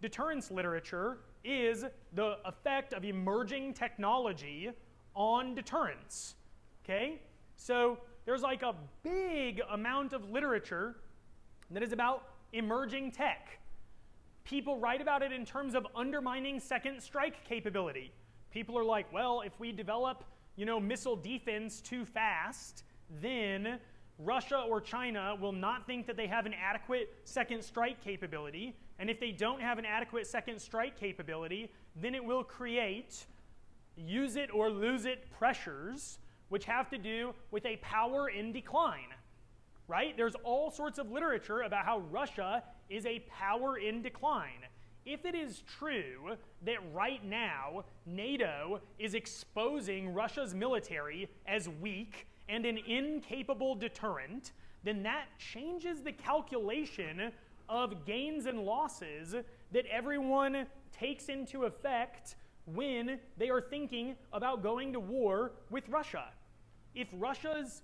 deterrence literature is the effect of emerging technology on deterrence. Okay? So there's like a big amount of literature that is about emerging tech. People write about it in terms of undermining second strike capability. People are like, well, if we develop, missile defense too fast, then Russia or China will not think that they have an adequate second strike capability. And if they don't have an adequate second strike capability, then it will create use it or lose it pressures, which have to do with a power in decline. Right? There's all sorts of literature about how Russia is a power in decline. If it is true that right now NATO is exposing Russia's military as weak and an incapable deterrent, then that changes the calculation of gains and losses that everyone takes into effect when they are thinking about going to war with Russia. If Russia's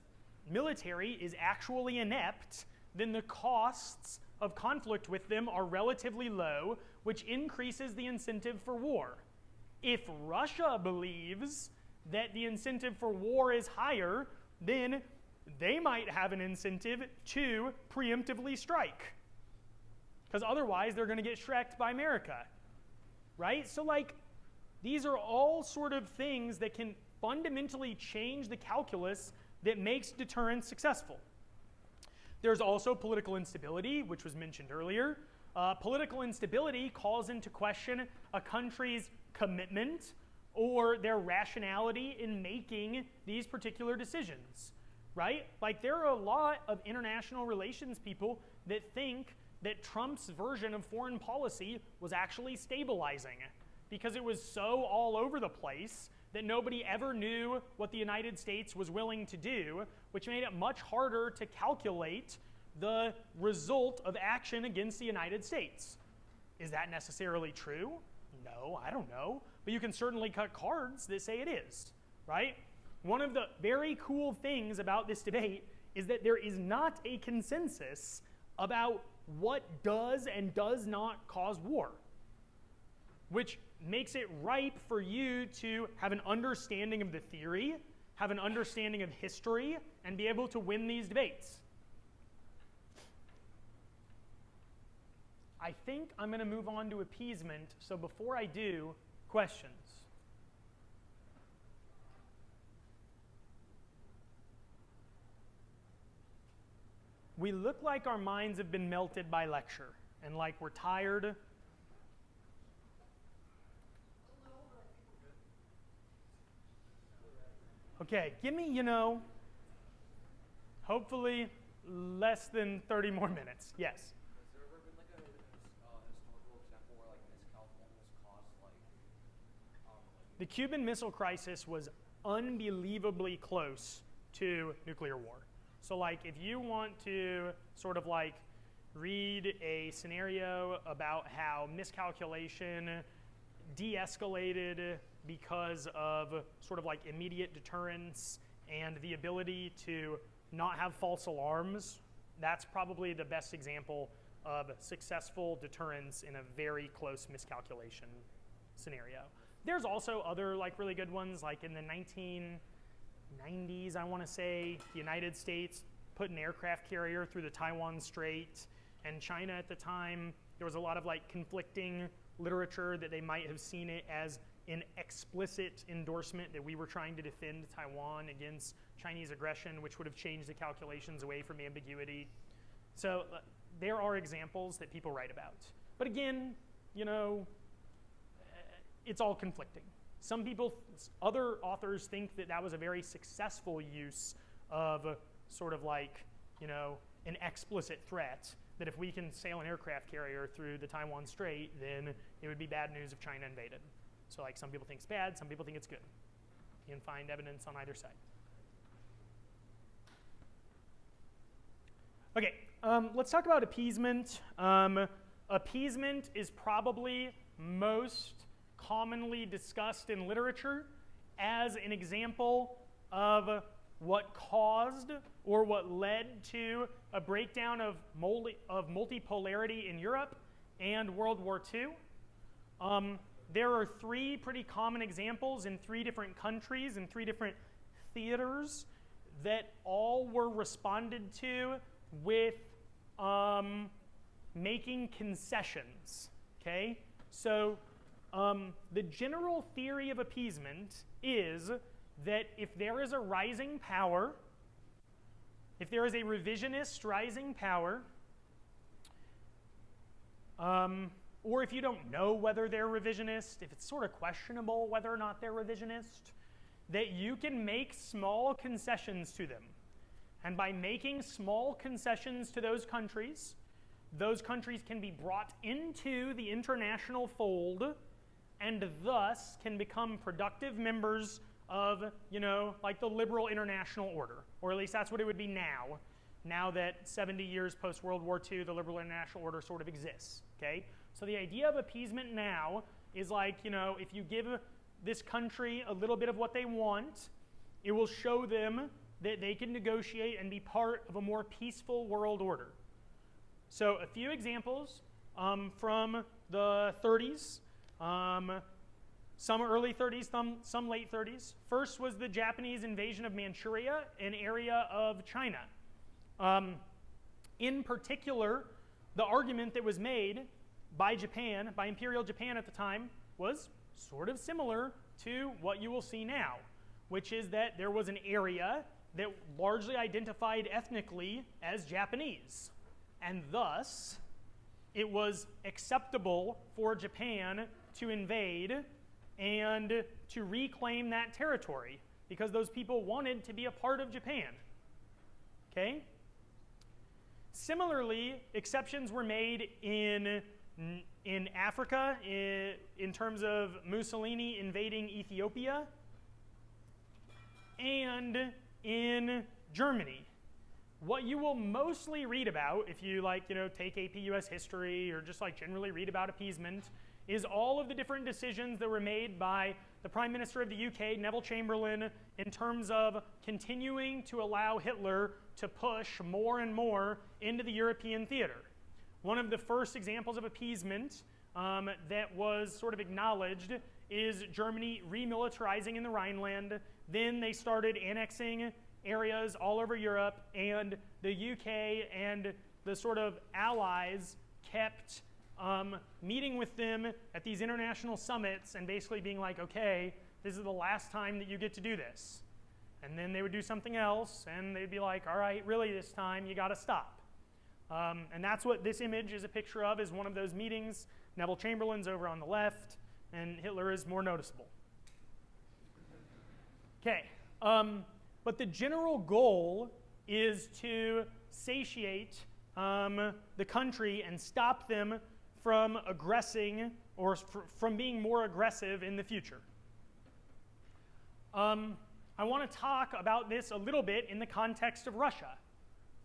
military is actually inept, then the costs of conflict with them are relatively low, which increases the incentive for war. If Russia believes that the incentive for war is higher, then they might have an incentive to preemptively strike. Because otherwise they're going to get shreked by America. Right? So these are all sort of things that can fundamentally change the calculus that makes deterrence successful. There's also political instability, which was mentioned earlier. Political instability calls into question a country's commitment or their rationality in making these particular decisions, right? There are a lot of international relations people that think that Trump's version of foreign policy was actually stabilizing because it was so all over the place that nobody ever knew what the United States was willing to do, which made it much harder to calculate the result of action against the United States. Is that necessarily true? No, I don't know. But you can certainly cut cards that say it is, right? One of the very cool things about this debate is that there is not a consensus about what does and does not cause war, which makes it ripe for you to have an understanding of the theory, have an understanding of history, and be able to win these debates. I think I'm going to move on to appeasement, so before I do, questions. We look like our minds have been melted by lecture, and like we're tired. Okay, give me, hopefully less than 30 more minutes. Yes? Has there ever been a historical example where miscalculations caused The Cuban Missile Crisis was unbelievably close to nuclear war. So if you want to sort of read a scenario about how miscalculation de-escalated because of sort of immediate deterrence and the ability to not have false alarms, that's probably the best example of successful deterrence in a very close miscalculation scenario. There's also other really good ones, in the 1990s, I want to say, the United States put an aircraft carrier through the Taiwan Strait, and China at the time, there was a lot of conflicting literature that they might have seen it as an explicit endorsement that we were trying to defend Taiwan against Chinese aggression, which would have changed the calculations away from ambiguity. So there are examples that people write about. But again, it's all conflicting. other authors think that that was a very successful use of sort of like, an explicit threat, that if we can sail an aircraft carrier through the Taiwan Strait, then it would be bad news if China invaded. So like some people think it's bad, some people think it's good. You can find evidence on either side. Okay, let's talk about appeasement. Appeasement is probably most commonly discussed in literature as an example of what caused or what led to a breakdown of multipolarity in Europe and World War II. There are three pretty common examples in three different countries and three different theaters that all were responded to with making concessions, okay? So the general theory of appeasement is that if there is a rising power, if there is a revisionist rising power, or if you don't know whether they're revisionist, if it's sort of questionable whether or not they're revisionist, that you can make small concessions to them. And by making small concessions to those countries can be brought into the international fold and thus can become productive members of, like the liberal international order. Or at least that's what it would be now that 70 years post-World War II, the liberal international order sort of exists, okay? So the idea of appeasement now is like, if you give this country a little bit of what they want, it will show them that they can negotiate and be part of a more peaceful world order. So a few examples from the 30s, some early 30s, some late 30s. First was the Japanese invasion of Manchuria, an area of China. In particular, the argument that was made by Japan, by Imperial Japan at the time, was sort of similar to what you will see now, which is that there was an area that largely identified ethnically as Japanese. And thus, it was acceptable for Japan to invade and to reclaim that territory because those people wanted to be a part of Japan. Okay? Similarly, exceptions were made in Africa in terms of Mussolini invading Ethiopia and in Germany. What you will mostly read about, if you take AP US history or just generally read about appeasement, is all of the different decisions that were made by the Prime Minister of the UK, Neville Chamberlain, in terms of continuing to allow Hitler to push more and more into the European theater. One of the first examples of appeasement that was sort of acknowledged is Germany remilitarizing in the Rhineland. Then they started annexing areas all over Europe, and the UK and the sort of allies kept meeting with them at these international summits and basically being like, okay, this is the last time that you get to do this. And then they would do something else, and they'd be like, all right, really this time you got to stop. And that's what this image is a picture of, is one of those meetings. Neville Chamberlain's over on the left, and Hitler is more noticeable. Okay, but the general goal is to satiate the country and stop them from aggressing or from being more aggressive in the future. I want to talk about this a little bit in the context of Russia.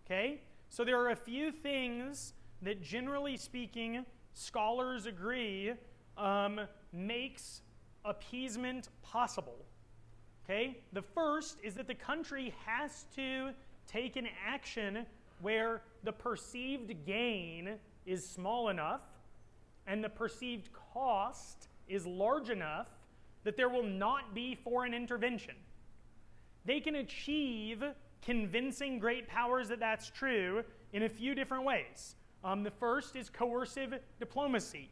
Okay? So there are a few things that, generally speaking, scholars agree makes appeasement possible. Okay? The first is that the country has to take an action where the perceived gain is small enough and the perceived cost is large enough that there will not be foreign intervention. They can achieve convincing great powers that that's true in a few different ways. The first is coercive diplomacy.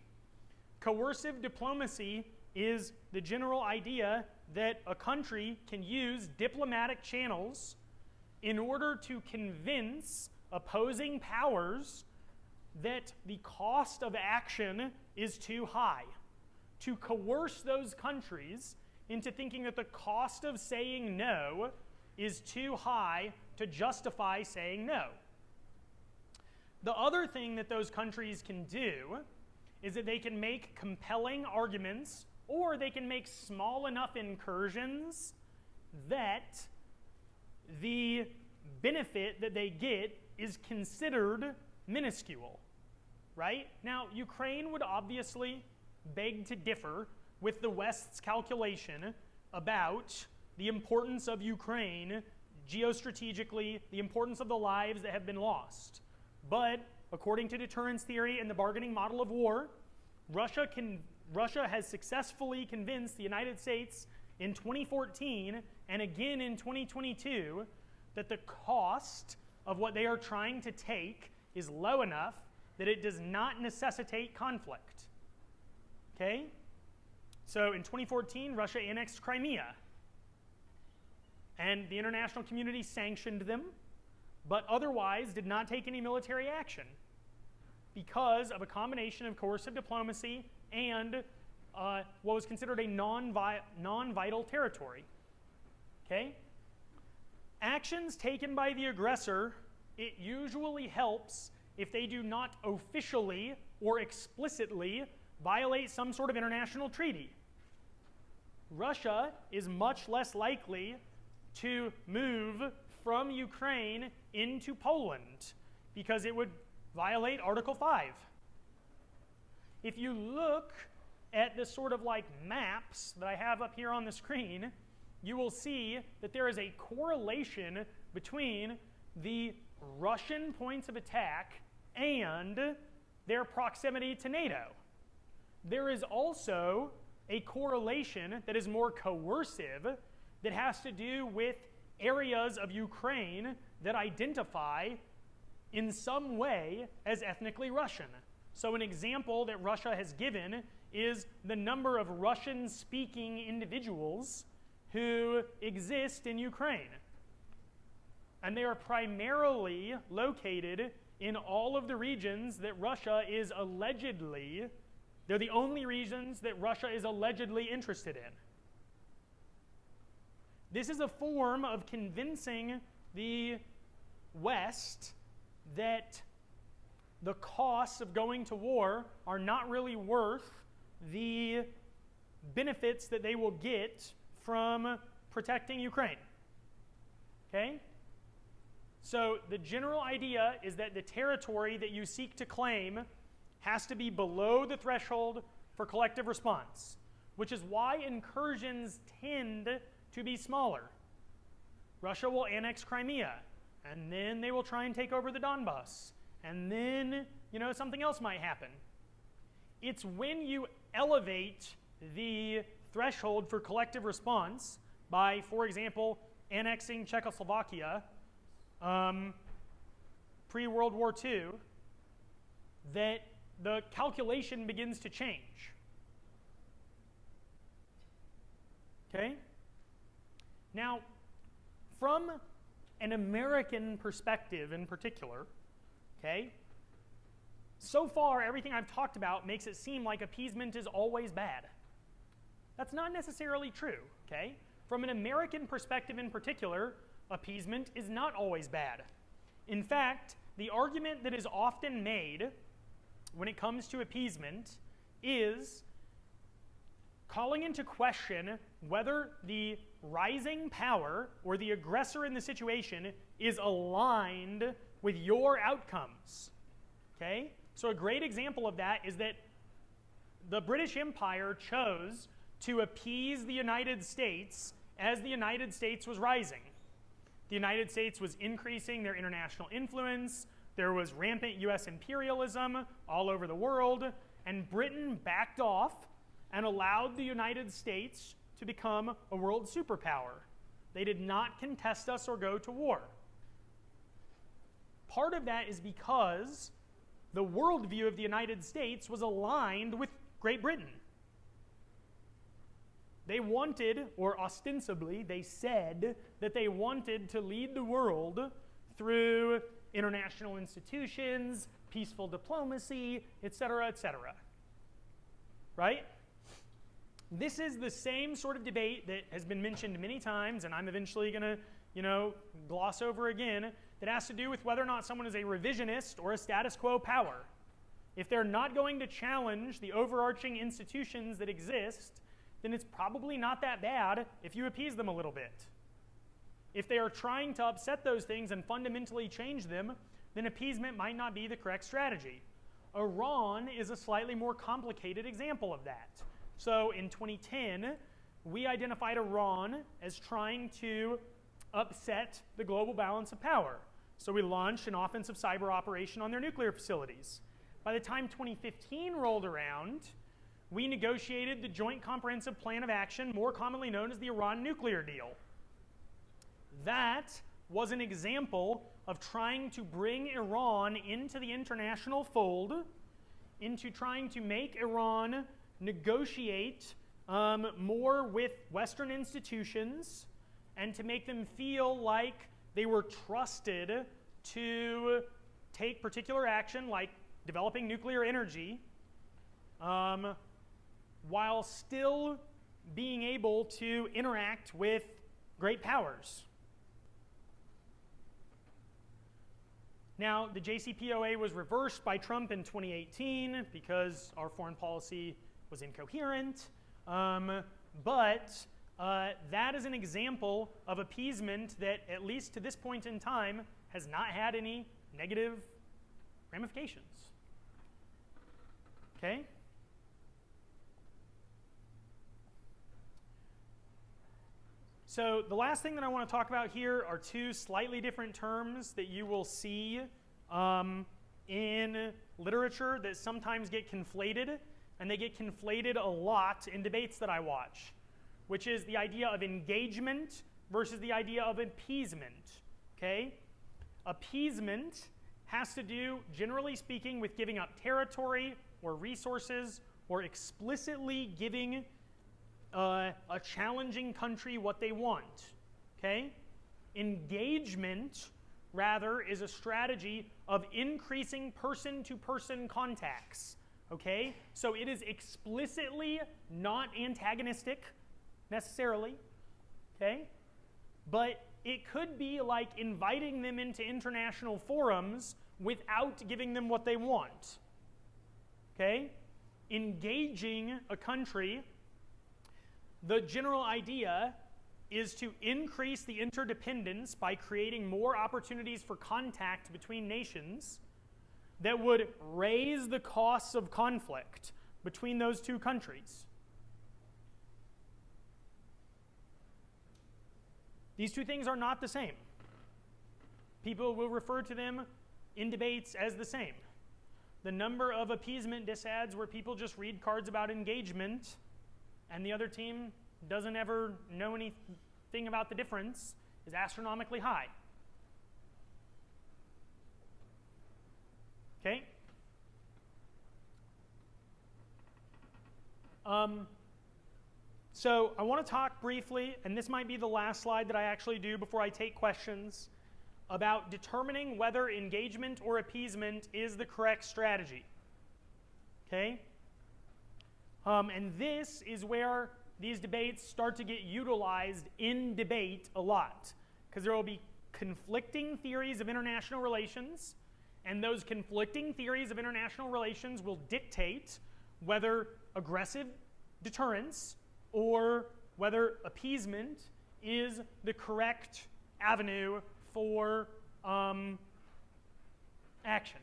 Coercive diplomacy is the general idea that a country can use diplomatic channels in order to convince opposing powers that the cost of action is too high. To coerce those countries into thinking that the cost of saying no is too high to justify saying no. The other thing that those countries can do is that they can make compelling arguments, or they can make small enough incursions that the benefit that they get is considered minuscule, right? Now, Ukraine would obviously beg to differ with the West's calculation about the importance of Ukraine geostrategically, the importance of the lives that have been lost. But according to deterrence theory and the bargaining model of war, Russia has successfully convinced the United States in 2014 and again in 2022 that the cost of what they are trying to take is low enough that it does not necessitate conflict. Okay? So in 2014, Russia annexed Crimea. And the international community sanctioned them, but otherwise did not take any military action because of a combination of coercive diplomacy and what was considered a non-vital territory. Okay? Actions taken by the aggressor, it usually helps if they do not officially or explicitly violate some sort of international treaty. Russia is much less likely to move from Ukraine into Poland because it would violate Article 5. If you look at the sort of like maps that I have up here on the screen, you will see that there is a correlation between the Russian points of attack and their proximity to NATO. There is also a correlation that is more coercive that has to do with areas of Ukraine that identify in some way as ethnically Russian. So an example that Russia has given is the number of Russian-speaking individuals who exist in Ukraine. And they are primarily located in all of the regions that Russia is allegedly, they're the only regions that Russia is allegedly interested in. This is a form of convincing the West that the costs of going to war are not really worth the benefits that they will get from protecting Ukraine. Okay? So the general idea is that the territory that you seek to claim has to be below the threshold for collective response, which is why incursions tend to be smaller. Russia will annex Crimea, and then they will try and take over the Donbass, and then, something else might happen. It's when you elevate the threshold for collective response by, for example, annexing Czechoslovakia pre-World War II, that the calculation begins to change. Okay? Now, from an American perspective in particular, okay, so far everything I've talked about makes it seem like appeasement is always bad. That's not necessarily true, okay? From an American perspective in particular, appeasement is not always bad. In fact, the argument that is often made when it comes to appeasement is calling into question whether the rising power or the aggressor in the situation is aligned with your outcomes. Okay? So a great example of that is that the British Empire chose to appease the United States as the United States was rising. The United States was increasing their international influence. There was rampant US imperialism all over the world, and Britain backed off and allowed the United States to become a world superpower. They did not contest us or go to war. Part of that is because the worldview of the United States was aligned with Great Britain. They wanted, or ostensibly, they said that they wanted to lead the world through international institutions, peaceful diplomacy, etc., etc. Right? this is the same sort of debate that has been mentioned many times, and I'm eventually going to, gloss over again, that has to do with whether or not someone is a revisionist or a status quo power. If they're not going to challenge the overarching institutions that exist, then it's probably not that bad if you appease them a little bit. If they are trying to upset those things and fundamentally change them, then appeasement might not be the correct strategy. Iran is a slightly more complicated example of that. So in 2010, we identified Iran as trying to upset the global balance of power. So we launched an offensive cyber operation on their nuclear facilities. By the time 2015 rolled around, we negotiated the Joint Comprehensive Plan of Action, more commonly known as the Iran nuclear deal. That was an example of trying to bring Iran into the international fold, into trying to make Iran negotiate more with Western institutions, and to make them feel like they were trusted to take particular action, like developing nuclear energy, while still being able to interact with great powers. Now, the JCPOA was reversed by Trump in 2018 because our foreign policy was incoherent, but that is an example of appeasement that, at least to this point in time, has not had any negative ramifications. Okay? So the last thing that I want to talk about here are two slightly different terms that you will see in literature that sometimes get conflated, and they get conflated a lot in debates that I watch, which is the idea of engagement versus the idea of appeasement. Okay? Appeasement has to do, generally speaking, with giving up territory or resources or explicitly giving a challenging country what they want. Okay? Engagement, rather, is a strategy of increasing person-to-person contacts. Okay? So it is explicitly not antagonistic, necessarily. Okay? But it could be like inviting them into international forums without giving them what they want. Okay? Engaging a country, the general idea is to increase the interdependence by creating more opportunities for contact between nations that would raise the costs of conflict between those two countries. These two things are not the same. People will refer to them in debates as the same. The number of appeasement disads where people just read cards about engagement and the other team doesn't ever know anything about the difference is astronomically high. Okay? So I want to talk briefly, and this might be the last slide that I actually do before I take questions, about determining whether engagement or appeasement is the correct strategy. Okay? And this is where these debates start to get utilized in debate a lot, because there will be conflicting theories of international relations, and those conflicting theories of international relations will dictate whether aggressive deterrence or whether appeasement is the correct avenue for action.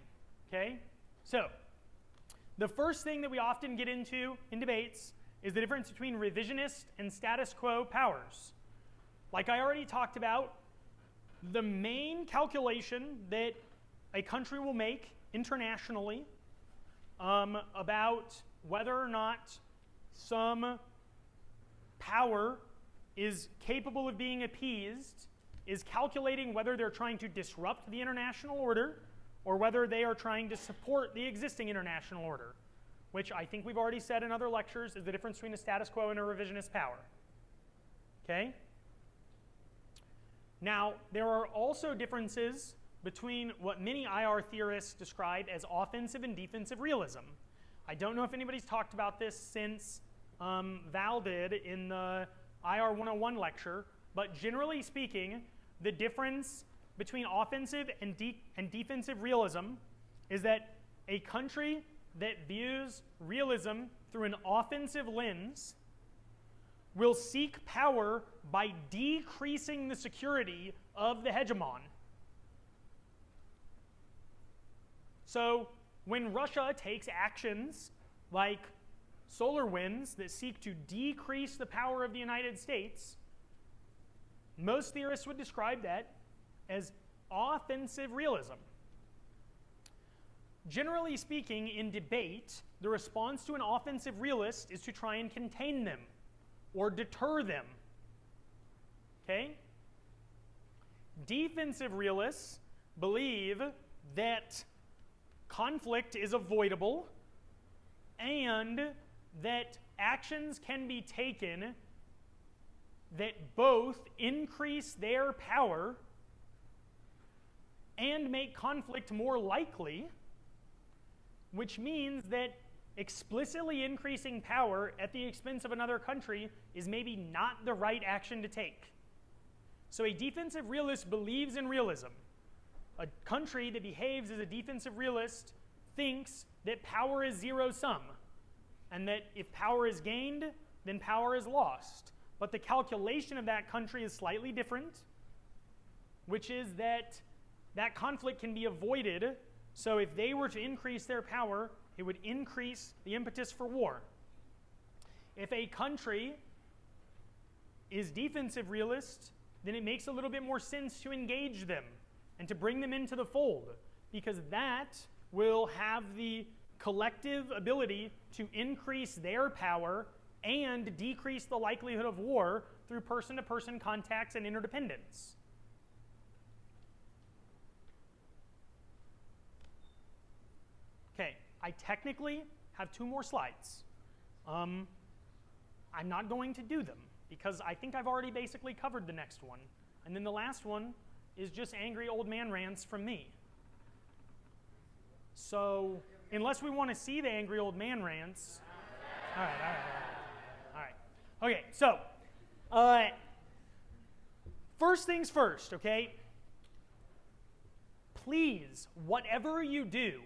Okay? So, the first thing that we often get into in debates is the difference between revisionist and status quo powers. Like I already talked about, the main calculation that a country will make internationally about whether or not some power is capable of being appeased is calculating whether they're trying to disrupt the international order or whether they are trying to support the existing international order, which I think we've already said in other lectures is the difference between a status quo and a revisionist power. Okay? Now, there are also differences between what many IR theorists describe as offensive and defensive realism. I don't know if anybody's talked about this since Val did in the IR 101 lecture, but generally speaking, the difference between offensive and defensive realism is that a country that views realism through an offensive lens will seek power by decreasing the security of the hegemon. So when Russia takes actions like solar winds that seek to decrease the power of the United States, most theorists would describe that as offensive realism. Generally speaking, in debate, the response to an offensive realist is to try and contain them or deter them. Okay? Defensive realists believe that conflict is avoidable and that actions can be taken that both increase their power and make conflict more likely, which means that explicitly increasing power at the expense of another country is maybe not the right action to take. So a defensive realist believes in realism. A country that behaves as a defensive realist thinks that power is zero-sum, and that if power is gained, then power is lost. But the calculation of that country is slightly different, which is that that conflict can be avoided. So if they were to increase their power, it would increase the impetus for war. If a country is defensive realist, then it makes a little bit more sense to engage them and to bring them into the fold, because that will have the collective ability to increase their power and decrease the likelihood of war through person-to-person contacts and interdependence. Okay, I technically have 2 more slides. I'm not going to do them because I think I've already basically covered the next one. And then the last one is just angry old man rants from me. So unless we want to see the angry old man rants, all right. Okay, so first things first, okay? Please, whatever you do,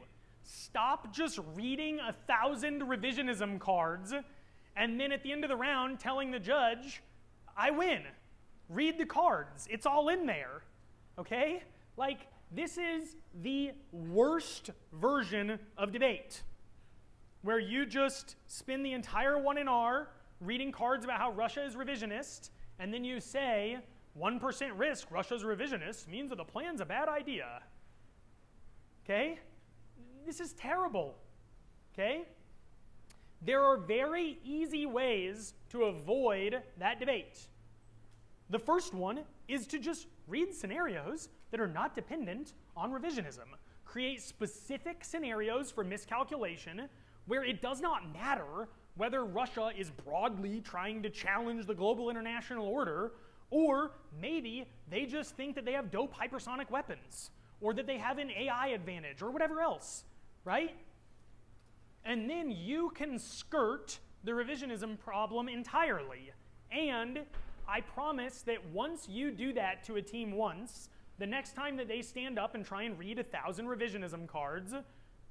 stop just reading 1,000 revisionism cards and then at the end of the round telling the judge, I win. Read the cards. It's all in there, okay? Like, this is the worst version of debate, where you just spend the entire 1R reading cards about how Russia is revisionist, and then you say, 1% risk Russia's revisionist means that the plan's a bad idea. Okay? This is terrible. Okay? There are very easy ways to avoid that debate. The first one is to just read scenarios that are not dependent on revisionism. Create specific scenarios for miscalculation where it does not matter whether Russia is broadly trying to challenge the global international order, or maybe they just think that they have dope hypersonic weapons, or that they have an AI advantage, or whatever else, right? And then you can skirt the revisionism problem entirely. And I promise that once you do that to a team once, the next time that they stand up and try and read 1,000 revisionism cards,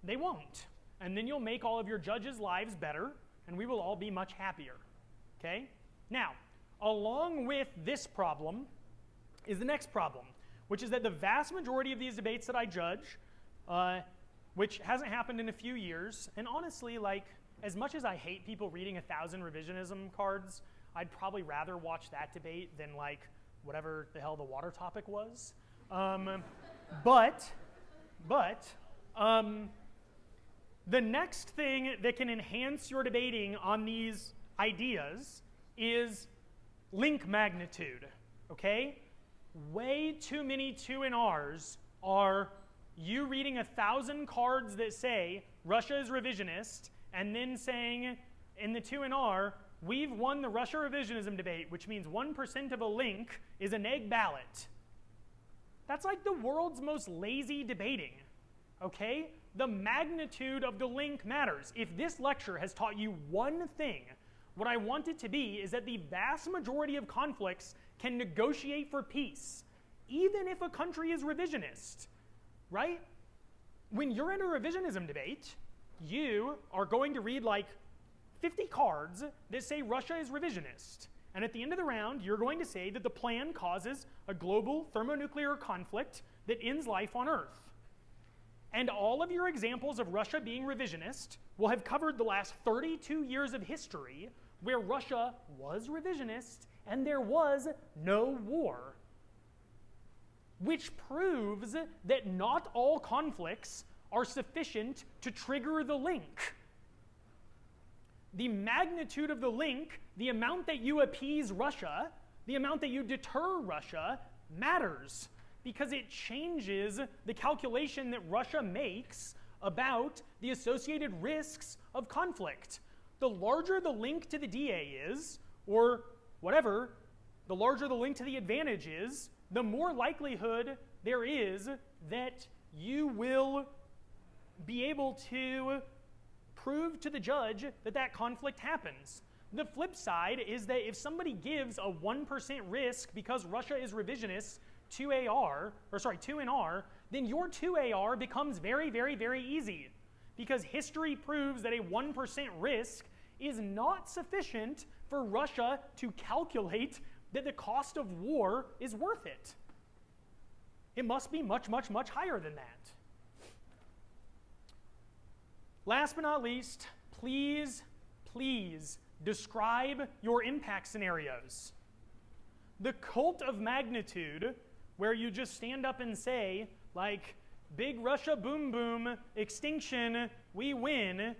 they won't. And then you'll make all of your judges' lives better, and we will all be much happier. Okay? Now, along with this problem is the next problem, which is that the vast majority of these debates that I judge, which hasn't happened in a few years, and honestly, like, as much as I hate people reading 1,000 revisionism cards, I'd probably rather watch that debate than, like, whatever the hell the water topic was. The next thing that can enhance your debating on these ideas is link magnitude, okay? Way too many 2NRs are you reading 1,000 cards that say Russia is revisionist, and then saying in the 2NR, we've won the Russia revisionism debate, which means 1% of a link is a neg ballot. That's like the world's most lazy debating, okay? The magnitude of the link matters. If this lecture has taught you one thing, What I want it to be is that the vast majority of conflicts can negotiate for peace, even if a country is revisionist, right? When you're in a revisionism debate, you are going to read like 50 cards that say Russia is revisionist. And at the end of the round, you're going to say that the plan causes a global thermonuclear conflict that ends life on Earth. And all of your examples of Russia being revisionist will have covered the last 32 years of history where Russia was revisionist and there was no war. Which proves that not all conflicts are sufficient to trigger the link. The magnitude of the link, the amount that you appease Russia, the amount that you deter Russia, matters because it changes the calculation that Russia makes about the associated risks of conflict. The larger the link to the DA is, or whatever, the larger the link to the advantage is, the more likelihood there is that you will be able to prove to the judge that that conflict happens. The flip side is that if somebody gives a 1% risk because Russia is revisionist to NR, then your 2AR becomes very, very, very easy because history proves that a 1% risk is not sufficient for Russia to calculate that the cost of war is worth it. It must be much, much, much higher than that. Last but not least, please, please describe your impact scenarios. The cult of magnitude, where you just stand up and say, like, big Russia boom boom, extinction, we win,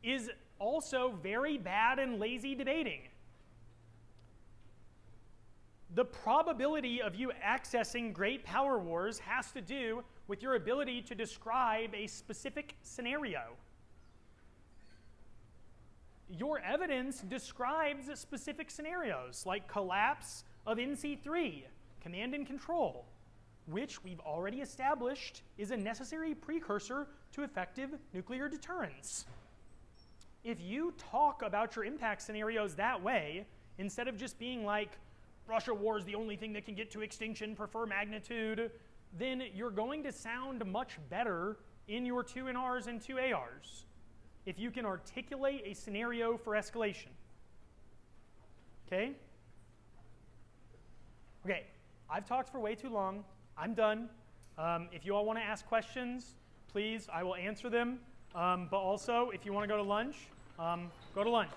is also very bad and lazy debating. The probability of you accessing great power wars has to do with your ability to describe a specific scenario. Your evidence describes specific scenarios like collapse of NC3, command and control, which we've already established is a necessary precursor to effective nuclear deterrence. If you talk about your impact scenarios that way, instead of just being like, Russia war is the only thing that can get to extinction, prefer magnitude, then you're going to sound much better in your 2NRs and 2ARs if you can articulate a scenario for escalation. Okay? Okay, I've talked for way too long. I'm done. If you all want to ask questions, please, I will answer them. But also, if you want to go to lunch, go to lunch.